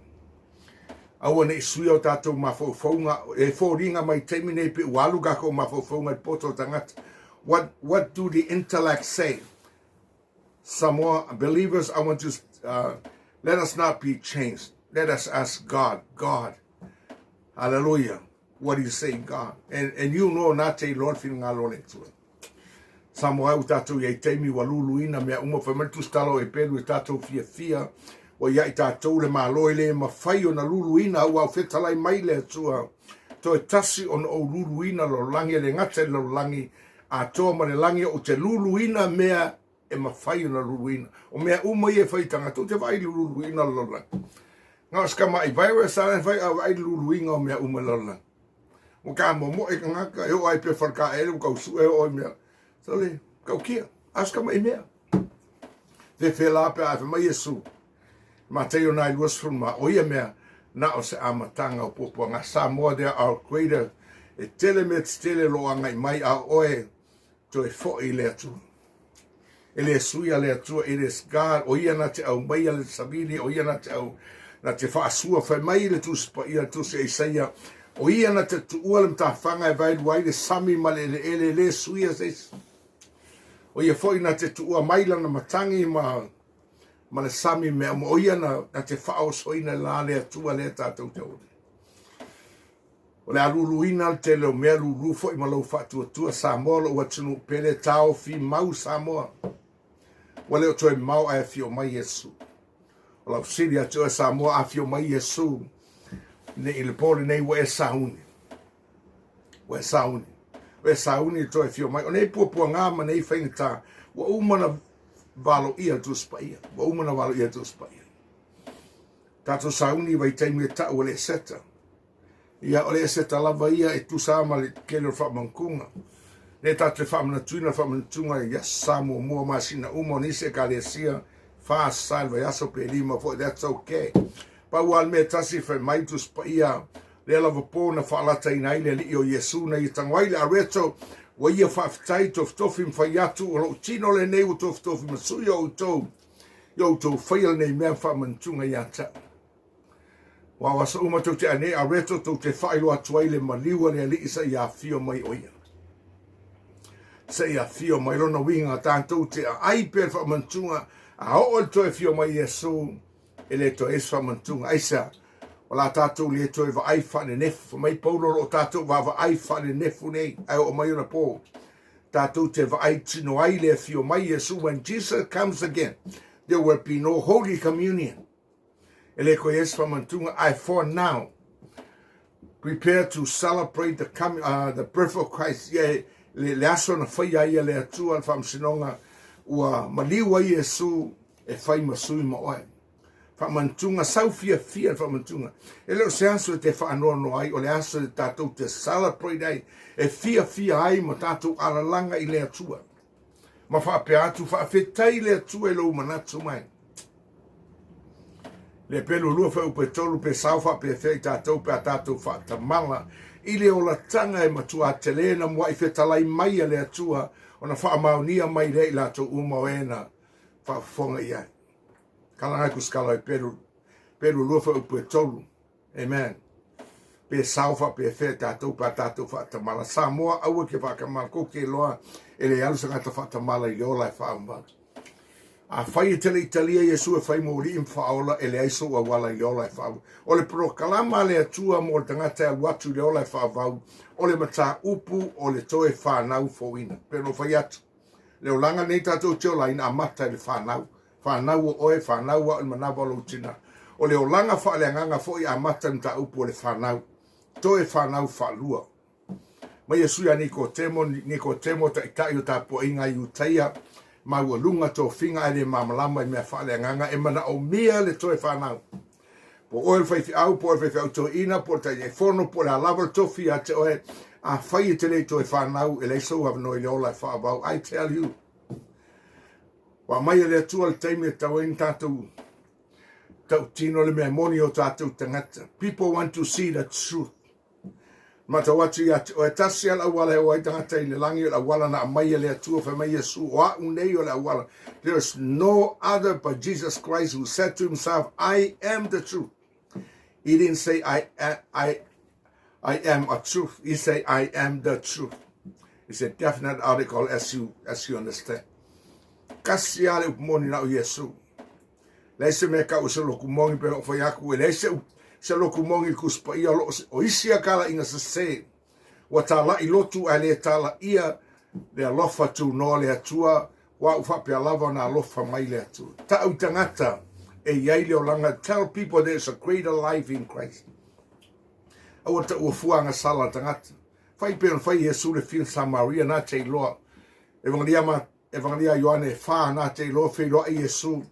Aua ne sui o tātou ma faufaunga, e fōringa mai teimi nei pe ualu gako ma faufaunga i poto tangata. What do the intellect say? Some more believers, I want to let us not be changed. Let us ask God, hallelujah. What do you say, God? And you know not a Lord feeling alone to it. Some more tato ye temi waluluina mea uma fementu stalo e pelu e tato fia o ya tato le maloi le mafai na luluina au fetalai mai le tua. To e tasi on o luluina lo langi le ngate lo langi a toa ma le langi o te luluina mea e mawhai na luluina. O mea umai e whaitanga, tō te wai luluina lola. Ngā ska mai virus a whai a wai luluina o mea umai lola. O ka momo e ka ngaka, e o ai pe wharka ere, o kau su e o mea. So le, kau kia, aska mai mea. Te whela pe a whamai Yesu. Ma te o nai luas fruma, o ia mea, na o se amatanga o popua. Ngā Samoa there are greater. E tele me tele loa ngai mai a oe. To e fo i le atu. E le suia le atu, it is God, o ia na te au mai le sabili, o ia na te au, na te whaasua whai mai le tu spa ia tu se isaia, o ia na te tu ualem ta whanga e vai duai le sami ma le suia seis. O ia fo i na te tu ua mai lana matangi ma le sami mea, o ia na te whao soina la le atua le tātou te ode. O le aluluina te leo mea lulufo i malau whātua Samoa lo ua tunu pele tau fi mau Samoa. Wa leo toi mau a fio mai Yesu. O lau siri a toi Samoa a fio mai Yesu. Ne ile pole nei wa e sauni. Wa e sauni. Wa e sauni toi fio mai. O nei pua ngama nei whaingata. Wa umana valo ia tu spaia. Wa umana valo ia tu spaia. Tato sauni vai taimi e tau le seta. Ia ole se talava ia e tu sama le kele whamankunga. Ne tate whamanatuga ia samo mua masina umo nise kalesia fast salva yaso pe lima for that's okay. Pa wal me tasi fe mai tu spa ia le lava pona whaalata ina ile li o Yesu na i tangwaile a reto wa ia whaftai tofim whaiatu o lo tino le nei u tofim masui o tau yo tau whaila nei mea whamantunga ia tau. Wa wasa uma tau te ane a reto tau te whailo atuai le maliwa le li isa ia fio mai oia. Sa ia fio mai lona winga tātou te ai per whamantunga A o le toe fio mai Yesu e le toe es whamantunga. Aisa, o la tātou le toe wa ai whane nefu. Mai paulo o tātou wa ai whane nefu nei. Ai o mai ona pō. Tātou te wa ai tino ai le fio mai Yesu. When Jesus comes again, there will be no Holy Communion. E le koe es whamantunga. I for now prepare to celebrate the birth of Christ. Yeah, le aso na whaia ia le atua al whamsinonga ua maliwa Yesu e whai masui ma oe. Whamantunga, sau fia whamantunga. E leo se aso te whaanono ai, o le aso te tātou te celebrate ai, e fia ai ma tātou alalanga i le atua. Ma whaapea atu, whaafetai le atua e lou manatu mai. Le pelo lua wha upe tolu pe saufa pe fei tātou pe a tātou whaatamala. I le ola tanga e matua te lena mua i whetalai mai a le atua o na whaamaunia mai rei la tō umaoena whaafonga iai. Kalanga kuskala e pelo lua wha upe tolu. Amen. Pe saufa pe fei tātou pe a tātou whaatamala. Samoa aua ke whaakamala koke loa e le alusa ngata whaatamala i ola e whaamala. A whai tele Italia Yesu e whai mō ri whaola e le aiso a wala i ola e whaau. O le prokalama le atua mō le tangata a watu le ola e whaavau. O le mata upu o le toe whanau fōina. Pero whai atu. Leo langa nei tātou teo laina a mata le whanau. Whanau o oe, whanau o manawa lo tina. O leo langa whaaleanganga fōi a mata mta upu o le whanau. Toe whanau whalua. Ma Yesu ya niko temo ta itai o ta po inga i utaia. Ma ua lunga tō whinga e le mamalama i mea whaale nganga e mana o mea le toe whanau. Po oe whaifi au, po oe whaifi au tō ina, po ta i whono, po le a lawa tofi a te oe a whai te le toe whanau e le so havano i le ola e whaabau. I tell you. Wa mai e le atua le teime e tau in tātou tino le mea moni o tātou tangata. People want to see the truth. Mata watu ya o tasi ala wala o tangata i le langi o wala na mai le atua fa mai Yesu o unei o la wala. There is no other but Jesus Christ who said to himself, I am the truth. He didn't say I am a truth. He said I am the truth. It's a definite article as you understand. Kasi ale upmoni na o Yesu. Leise me ka usolo kumongi pe o fayaku leise se loku mongi kuspa ia o isia kala inga se se wa tala i lotu a le tala ia le alofa tu no le atua wa ufa pe lava na alofa mai le atua ta utangata e iai le olanga. Tell people there's a greater life in Christ. Awa ta uafuanga sala tangata fai pe fai Yesu le fin Samaria na te loa evangelia Ioane fa na te loa fe loa Yesu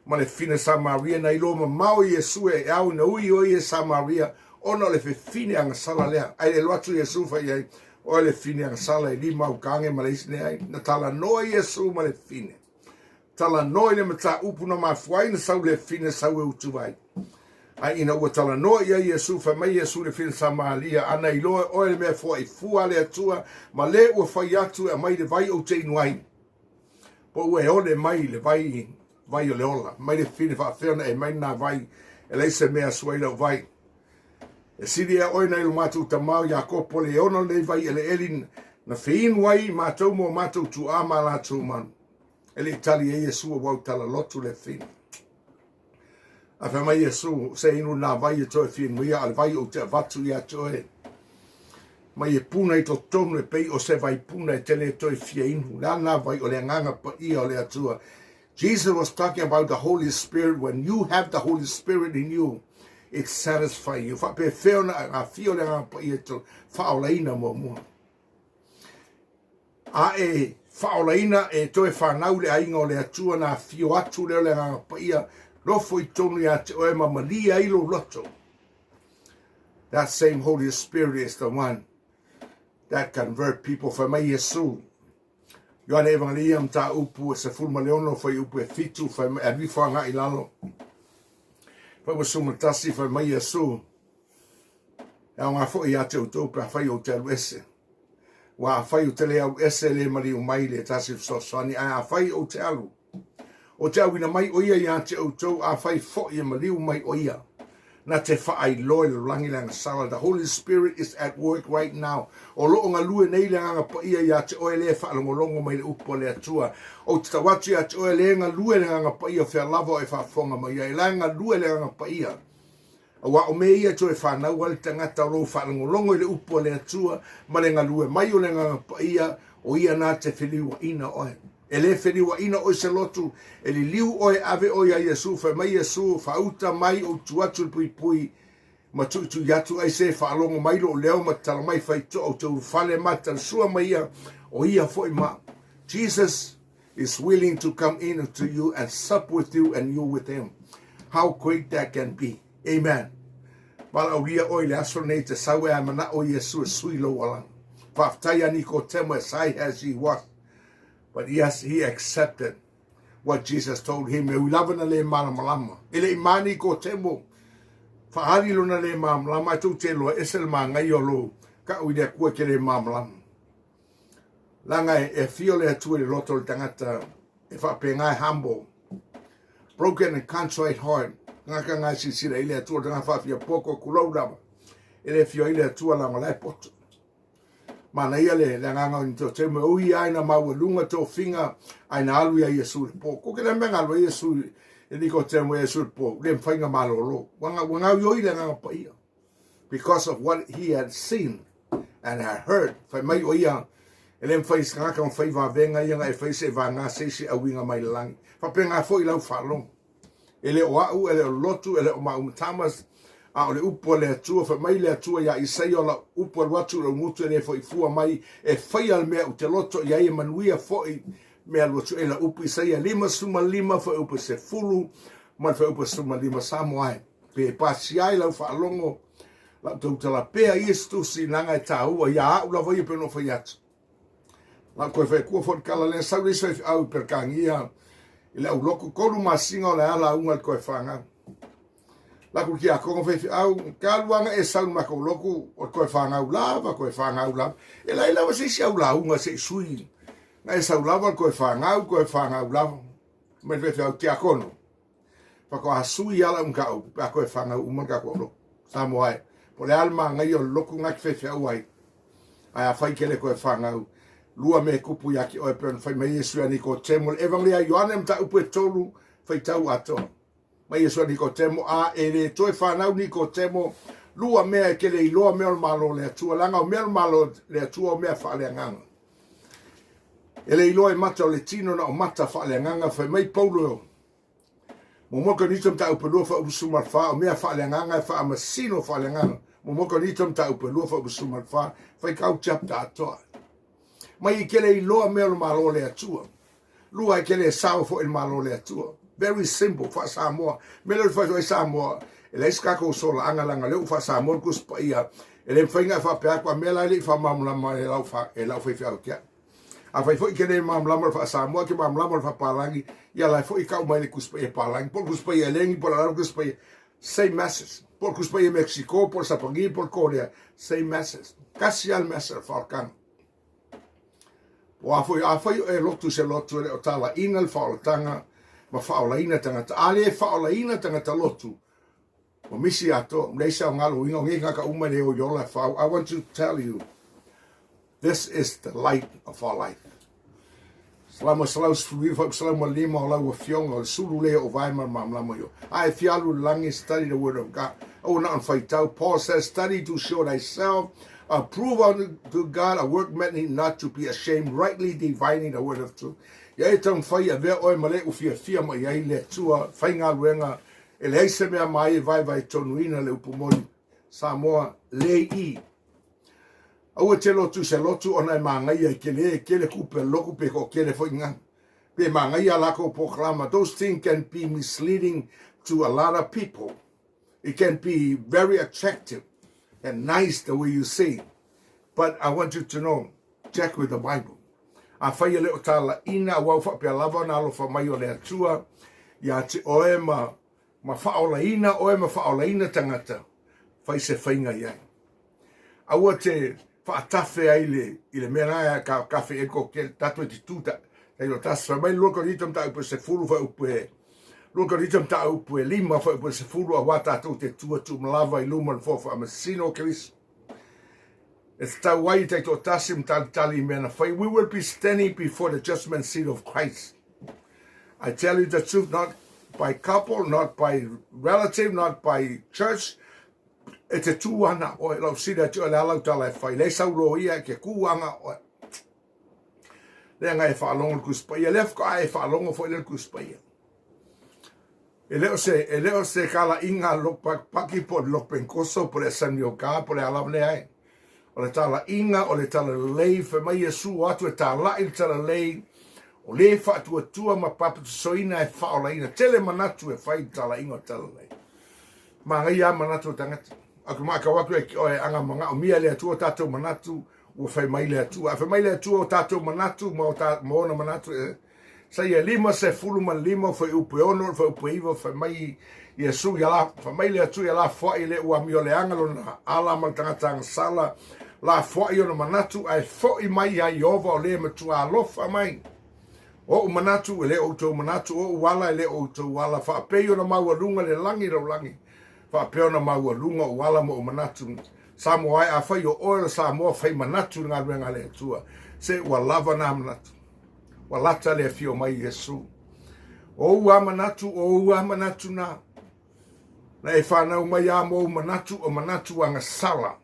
ma le fine Samaria na ilo ma mau Yesu e au na ui o ye Samaria ona le fine anga sala lea ai le loatu Yesu fa ye o le fine anga sala e li mau kange ma le isne ai na tala noa Yesu ma le fine tala noa le mata upu na mafuai na sau le fine sau e utu vai ai ina ua tala noa ia Yesu fa mai Yesu le fine Samaria ana ilo o le mea fua i fua le atua ma le ua fai atu e mai le vai o te inuai po ue o le mai le vai o le ola, mai le fine whaafeona e mai nā vai, e leise mea suaila o vai. E siri e oina ilu mātou tamau, ia kopo le ono le vai e le elin, na whiin wai mātou mo mātou tu a mā lātou manu. E le itali e Yesu a wau tala lotu le fine. A wha mai Yesu, se inu nā vai e toe whiin muia, al vai o te avatu ia toe. Mai e puna i to tonu le pei o se vai puna e tele toe fia inu, la nā vai o le nganga pa ia o le atua. Jesus was talking about the Holy Spirit. When you have the Holy Spirit in you, it satisfies you. Fa pe feona a fio le ngapa i to faolaina mo mua. A e faolaina e toe whanau le ainga o le atua na fio atu leo le ngapa ia lofo i tonu ia te oe mamalia ilo loto. That same Holy Spirit is the one that convert people. Fa mai Yesu. Ioane evangelia mta upu e se fulma leono fai upu e fitu fai a rifanga i lalo. Fai wasu matasi fai mai Yesu. E au ngafo i ate utope a fai o te alu ese. Wa a fai o te le au ese le mari o mai le tasi fsoswani. A fai o te alu. O te au ina mai oia i ate utou a fai fo i mari o mai oia. na te whaai loe le langi langa sala. The Holy Spirit is at work right now. O loo ngā lue nei le ngā paia ia te oe le whaalongolongo mai le upo le atua. O te tawatu ia te oe le ngā lue le ngā paia whea lava e whaafonga mai ia. E la ngā lue le ngā paia. A wa o me ia toe whanau wale tangata o loo whaalongolongo i le upo le atua. Ma le ngā lue mai o le ngā paia o ia nā te whiliwa ina oe. E le whiliwa ina oe se lotu. E li liu oe ave oe a Yesu. Whai mai Yesu. Whauta mai o tuatu pui pui. Ma tu yatu ai se whaalongo mai lo leo ma tala mai whai to o te whale mata sua mai ia. O ia foi ma. Jesus is willing to come in to you and sup with you and you with him. How great that can be. Amen. Wala o ria oe le aso nei te sawe a mana o Yesu sui lo walang. Whaftai ani ko temo as high as he was. But yes, he accepted what Jesus told him. E ulavana le malamalama. Ele imani ko temo. Whahari lona le malamalama. E tau te loa esel ma ngai o lo. Ka uidea kua ke le malamalama. Langa e fio le atua le loto le tangata. E whapengai humble. Broken and contrite heart. Ngaka ngai sisira ile atua tanga whawhia poko kulau rama. Ele fio ile atua lama lai poto. Mana ia le nganga ni to te mo ui aina mau lunga to finga aina alu ia Yesu po ko ke le menga lo Yesu e ni ko te mo Yesu po le finga malolo wanga yo ile nganga pa ia because of what he had seen and had heard fa mai o ia ele fai ska ka fai va venga ia e fai se va nga se a winga mai lang fa penga foi lau falong ele o au ele lotu ele o ma tamas a le upo le atua fa mai le atua ia isai o la upo le watu le mutu e foi fua mai e fai al mea u te loto ia e manuia foi mea lotu e la upo isai a lima suma lima fa upo se fulu ma fa upo suma lima samoai pe pasi ai lau fa alongo la tau tala pea istu si nanga e tāua ia au la vai pe no fai atu la koe fai kua fot kala le sau risa au per kangia ile au loko kolu masinga o le ala unga koe whanga la ku kia kongo fe au kaluanga e sau mako loku o koe whangau lava koe whangau lava e lai lava se si au launga se sui na e sau lava koe whangau lava me fe au kia kono whako a sui ala unkau a koe whangau umanga ko loku samoai po le alma ngai o loku ngaki fe au ai a whai kele koe whangau lua me kupu yaki oe peon whai mai Yesu ani ko temol evangelia Ioane mta upe tolu whai tau atoa mai Yesu ni ko temo a e le toe whanau ni ko temo lua mea ke le iloa mea malo le atua langa o mea malo le atua o mea whaaleanganga e le iloa e mata o le tino na o mata whaaleanganga whai mai paulo mo moka nitom ta upelua wha upusumar wha o mea whaaleanganga e wha amasino whaaleanganga mo moka nitom ta upelua wha upusumar wha whai kau chapta atoa mai ke le iloa mea malo le atua lua ke le sao fo il malo le atua very simple fa Samoa melo fa Samoa ele ska ko sola anga langa le fa Samoa kus pa ia ele fainga fa pe kwa mela le fa mamla ma e lau fa fa kia a fa foi ke le mamla fa Samoa ke mamla fa palangi ia la foi ka mai le kus pa palangi por kus pa ia lengi por la kus pa same message por kus pa Mexico por Sapangi por Korea same message casi al message fa kan a foi e lotu se lotu le o tala inal fa o tanga ma whaolaina tangata. Ale whaolaina tangata lotu. O misi ato, mleisa o ngalo ingo ngenga ka umane o yola whao. I want to tell you, this is the light of our life. Salama salaus fuifa, salama lima o lau a fionga, o sulu lea o vaimar mamlama yo. Ai fialu langi study the word of God. Oh, not on faitau. Paul says, study to show thyself, approve unto God, a workman not to be ashamed, rightly dividing the word of truth. Ia e tau whai a vea oe male u fia mai ai le tua whai ngā ruenga e le heise mea mai e vai tonuina le upumoni Samoa le I. Au e te lotu se lotu ona e māngai ai ke le kupe loku pe ko ke le whai ngā. Pe māngai a lako poklama. Those things can be misleading to a lot of people. It can be very attractive and nice the way you say. But I want you to know, check with the Bible. A whai leo tala ina wau whapea lava na alo whamai o le atua ia te oe ma whaolaina oe ma whaolaina tangata whai se whainga iai. Aua te whaatafe ai i le mea ka kawhi e ko ke tatu e te tuta kei o tas whamai loko ritam ta upe se furu wha upe Luka ritam ta upu e lima fa upu se fulu a wata tau te tua tu malava I luma le fofa a masino Kristo. It's tau wai te to tasim tali mena fai. We will be standing before the judgment seat of Christ. I tell you the truth, not by couple, not by relative, not by church. It's a tuana o e lau sida tu e lalau tala e fai. Le sauro ia ke kuanga o le ngai whaalongo kuspaia. Le fka e whaalongo fo le kuspaia. E leo se kala inga lok paki po lok penkoso po le sanio ka po le alamne ai. O le tala inga o le tala lei fe mai Yesu atu e tala il tala lei. O le fa tua ma papa soina e whaolaina. Tele manatu e whai tala inga o tala lei. Ma ngai a manatu tangata. Aku maka waku e anga manga o mia le atua tatou manatu o whai mai le atua. A whai mai le atua o tatou manatu ma ona manatu e. Sa ia lima se fulu man lima whai upe ono, whai upe iwa, whai mai Yesu ia whai mai le atua ia la whai le ua mio le angalo na ala man tangata sala. La whai ono manatu ai whai mai a Iova o le matua alofa mai. O manatu le o tau manatu o wala le o tau wala wha peo na maua lunga le langi rau langi. Wha peo na maua lunga o wala mo o manatu. Samoa ai a whai o oira Samoa whai manatu ngā ruenga le atua. Se wa lava na manatu. Wa lata le fio mai Yesu. O ua manatu na. Na e whanau mai a mo o manatu anga sala.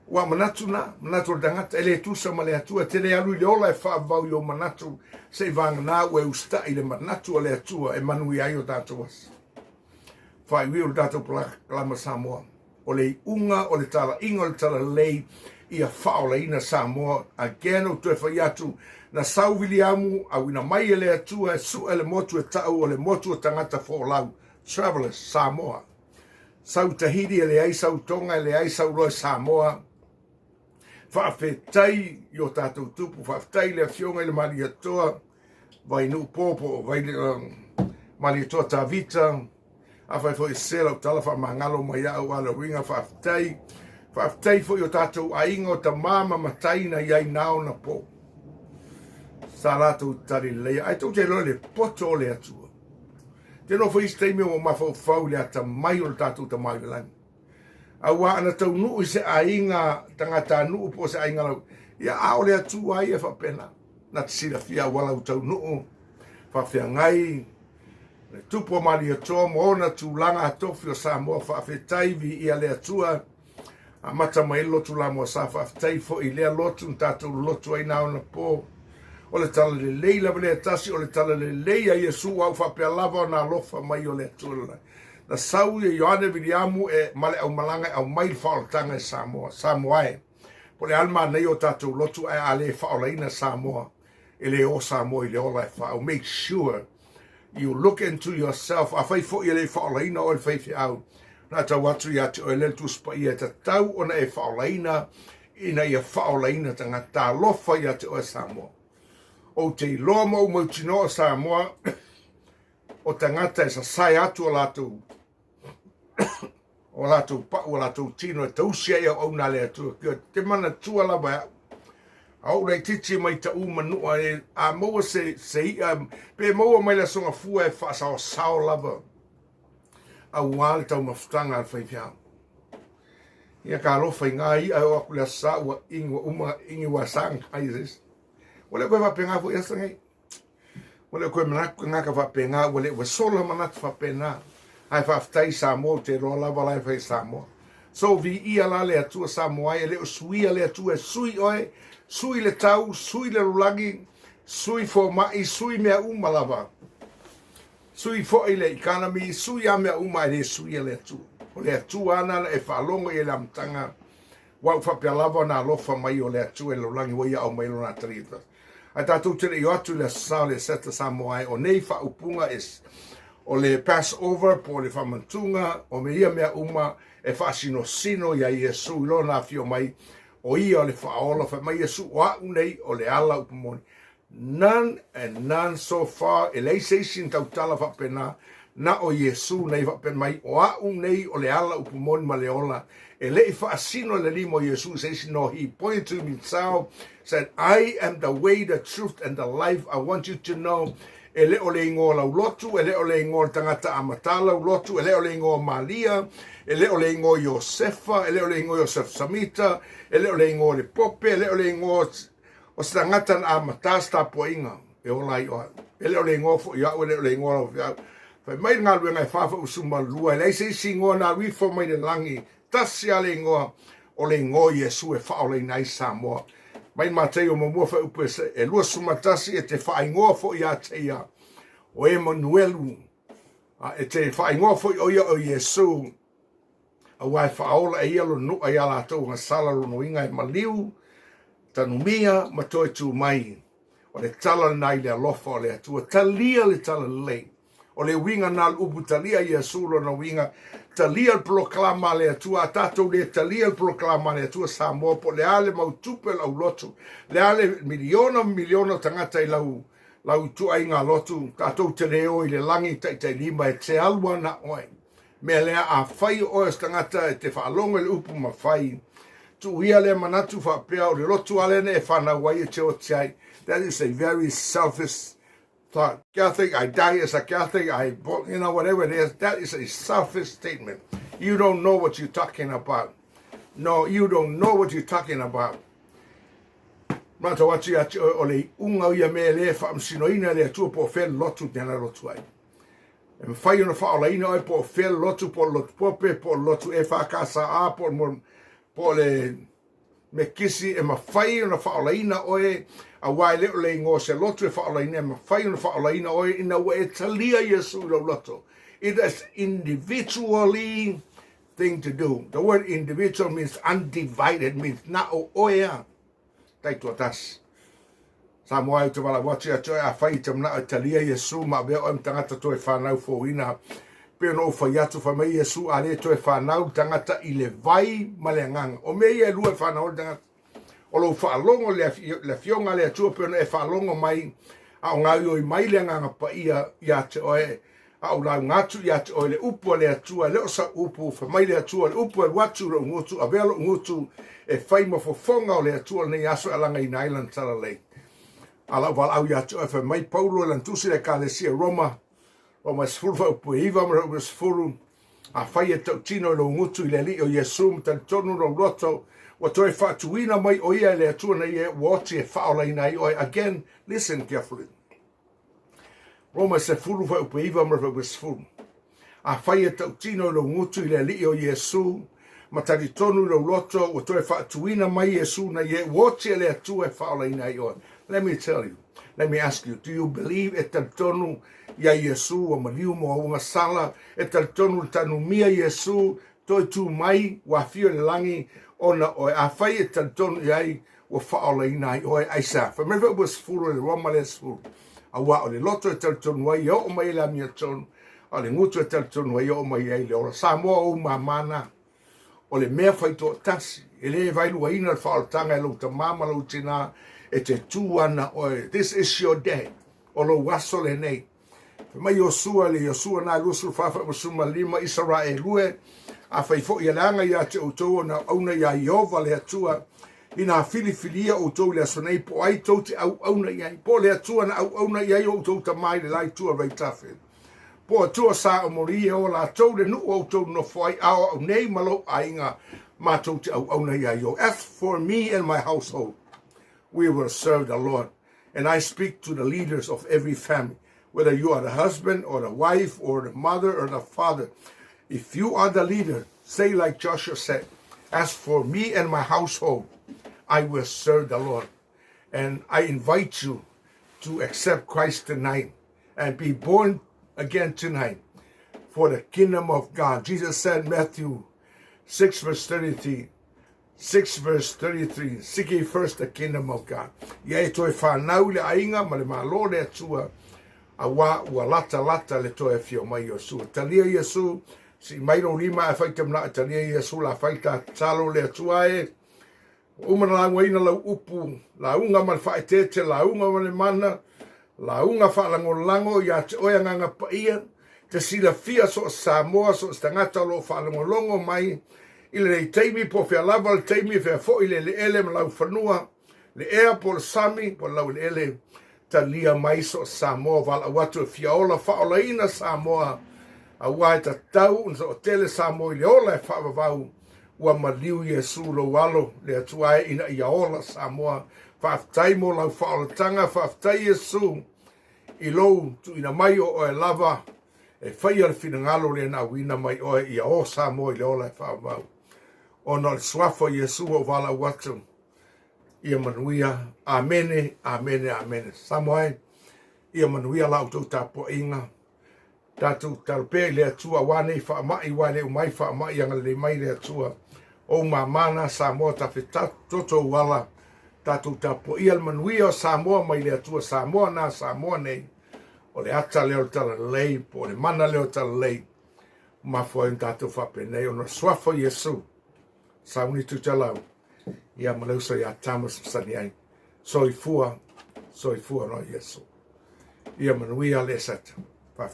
Wa manatu na, manatu dangata, ele tusa ma le atua, tele alu le ola e whaavau I o manatu, se vanga na ue usta I le manatu o le atua, e manui ai o tātou as. Whai ui o le tātou palama Samoa, o le unga, o le tala inga, o le tala lei, ia whaola ina Samoa, a geno tue whai atu, na sauvili amu, a wina mai e le atua, e su e le motu e tau, o le motu o tangata fōlau, travelers, Samoa. Sau tahiri e le ai sau tonga, e le ai sau roi Samoa, whaafetai I o tātou tupu, whaafetai le fionga I le mali atoa, vai nu popo, vai mali atoa tā vita, a whai fo I sela o tala wha mangalo mai au ala winga whaafetai fo I o tātou ainga o ta mama mataina iai nao na po. Sa rātou tari leia, ai tau te loa le poto le atua. Tēnō fo I steimi o mawhau le ata mai o tātou ta mai langi. Awa ana tau nuu se ainga tangata nuu po se ainga lau. Ia ao lea tu ai e whapena. Na te sira fia wala u tau nuu. Whawhia ngai. Le tupo mali atoa moona tu langa atofi o Samoa whawhetai vi ia lea tua. A mata mai lotu la mo sa whawhetai fo I lea lotu ntatou lotu ai nao na po. O le tala le leila lea tasi o le tala le leia Yesu au whapea lava o na lofa mai o lea tua. Na sau e Ioane Viliamu e male au malanga au mai whaolatanga e Samoa. Samoa e. Po le alma nei o tātou lotu e a le whaolaina Samoa. E le o Samoa I le ola e whao. Make sure you look into yourself. A whai fo I le whaolaina o le whaifi au. Nā tau atu I ati o e le tuspa I e ta tau ona e whaolaina. Ina I a whaolaina tanga tā lofa I ati o e Samoa. O te loa mau mautino o Samoa. O tangata e sa sai atu o lātou. O lātou pa o lātou tino e tausia I au nā lea tua. Te mana tua lava au. Au rei titi mai ta umanua e a maua se pe maua mai la songa fua e whaasa o sao lava. Au wāle tau mawhtanga al whaifiao. Ia ka rofa I ngā I au aku lea sa ua ingi wa sang aises. Wale koe wapenga fu iasa ngai. Wale koe manaku ngaka wapenga wale wa sola manatu wapena. Ai whaftai Samoa te roa lava lai whai Samoa. So vi ia la le atua Samoa e leo suia le atua sui oe, sui le tau, sui le rulangi, sui fo mai, sui mea uma lava. Sui fo I le economy, sui a mea uma e le sui le atua. O le atua ana e whalongo I le amtanga. Wau whapea lava na lofa mai o le atua e le rulangi wa ia au mai lona tarita. Ai tātou tere I atu le sao le seta Samoa o nei wha upunga es. O le Passover po le Faamanatuga o me ia mea uma e whaasino sino ia Yesu I lona fio mai o ia o le whaola wha mai Yesu o au nei o le ala upamoni. None and none so far e lei seisin tau tala whapena na o Yesu nei whapen mai o au nei o le ala upamoni ma le ola e lei whaasino le limo Yesu seisin no he pointed to himself said I am the way, the truth and the life. I want you to know e le o le ingo lau lotu, e le o le ingo tangata amata lau lotu, e le o le ingo Malia, e le o le ingo Iosefa, e le o le ingo Iosef Samita, e le o le ingo le pope, e le o le ingo o tangata na amata sta po inga, e o lai o, e le o le ingo fo iau, e le o le ingo lau iau. Fai mai ngā lua ngai whawha usuma lua, e leise isi ingo na wifo mai le langi, tasi a le ingo, o le ingo Yesu e whao le nai Samoa. Mai matei o mamua wha upe se e lua sumatasi e te whaingoa fo i a teia o Emanuelu. E te whaingoa fo i o ia o Yesu. A wai whaola e ia lo nu a ia la tau ngā sala lo noinga e maliu. Tanu mia ma toi tu mai. O le tala nai le alofa o le atua. Talia le tala lei. O le winga nal upu talia Yesu lo na winga. Talia il proclama le atua, tato le talia il proclama le atua Samoa, po le ale mautupe lau lotu, le ale miliona tangata i lau tua inga lotu, tato te reo i le langi tai lima e te alua na oi. Mea lea a whai oes tangata e te whaalonga le upu ma whai. Tu ia le manatu whapea o le lotu alene e whana wai e te o tiai. That is a very selfish thought. Catholic, I die as a Catholic, whatever it is, that is a selfish statement. You don't know what you're talking about. No, you don't know what you're talking about. Mata watu ya o le unga ia me le fa msinoina le tu po fel lotu tena lotu ai. E fai no fa ola ina ai po fel lotu po lotu pope po lotu e fa casa a po le me kisi e ma fai no fa ola ina oe a wai le ngo se lotu e fa ola ina ma fai no fa ola ina oe ina we talia Yesu lo lotu. It is individually thing to do. The word individual means undivided, means na o oea. Taito tas. Samoa te wala wati a toi a whai te mna o talia Yesu ma bea o tangata toi whanau fo ina. Peo no whai atu wha mei Yesu a le toi whanau tangata i le vai ma le nganga. O mei e lua whanau tangata. O lo whaalongo le fionga le atua peo no e whaalongo mai a o ngau i mai le nganga pa ia te oe. A o lau ngatu ia te oe le upu le atua le osa upu wha mai le atua le upu le watu le ngutu a velo ngutu e whai ma fofonga o le atua nei aso alanga i Nailan tala lei. A lau wala au ia te oe wha mai Paulo lan tusi le kalesia Roma sfuru wha upu iwa mara sfuru a whai e tau tino le ngutu i le li o Yesu mta tonu ro roto wa toi whatuina mai o ia le atua nei e woti e whaola i nei oe. Again, listen carefully. Roma se furu fa upe iwa mara fa furu. A whai e tau tino lo ngutu i le li o Yesu, ma tari tonu lo loto, o toi whaatuina mai Yesu na ye, wotia le atua e whaola ina i oe. Let me tell you, let me ask you, do you believe e tari tonu ia Yesu o maliu mo aunga sala, e tari tonu tanu mia Yesu, toi tu mai, wa fio le langi, ona oe, a whai e tari tonu iai, o whaola ina i oe, aisa. Fa mewa was furu le Roma le furu. A wa o le loto e taritonu wai o mai la mia tonu, o le ngutu e taritonu wai o mai ai le ora Samoa o mamana, o le mea whaito tasi, e le vailu wa ina whaotanga e lo ta mama lo tina, e te tuana oe, this is your day, o lo waso le nei. Mai Yosua na lusu fafa musuma lima Isara e lue, a whaifo i alanga ia te utou na auna ia Iova le atua, ina filifilia o tau le asonei po ai tau te auna iai. Po le atua na auna iai o tau ta mai le lai tua rei tafe. Po atua sa o mori o la tau le nu o tau no fwai ao au nei malo ainga ma tau te auna iai o. As for me and my household, we will serve the Lord. And I speak to the leaders of every family, whether you are the husband or the wife or the mother or the father. If you are the leader, say like Joshua said, as for me and my household, I will serve the Lord. And I invite you to accept Christ tonight and be born again tonight for the kingdom of God. Jesus said, Matthew 6 verse 33, seek ye first the kingdom of God. Ia toi whanau le ainga, ma le malo le atua, a wa lata le toi fio mai Yesu. Talia Yesu, si mairo lima e whaitam na talia Yesu la whaita talo le atua e, umana la waina la upu, la unga man whaetete, la unga man mana, la unga whaalango ia te oianganga pa ia, te sila fia so Samoa, so stangata lo whaalangolongo mai, ile rei teimi po fia lava le teimi fia fo ile le ele ma lau whanua, le ea po le sami, po lau le ele, talia mai so Samoa vala watu fiaola faolaina Samoa a wai ta tau so tele Samoa le ola fa vau ua maliu Yesu lo walo le atuai ina iaola Samoa fa aftai mo lau faolatanga fa aftai Yesu i lou tu ina mai o e lava e whaia le finangalo le na wina mai o ia o Samoa le ola fa vau ona le swafo Yesu o vala watu ia manuia amene amene amene Samoa ia manuia lau tau tapo inga tatu talpe le atua wane fa mai wale umai fa mai anga le mai le atua o mamana Samoa ta fita toto wala tatu tapo ia manuia o Samoa mai le atua Samoa na Samoa nei o le ata leo tala lei po le mana leo tala lei ma foi tatu fa pene o no swafo Yesu sauni tu talau ia malausa ia tamas sani ai soifua no Yesu ia manuia le sata fa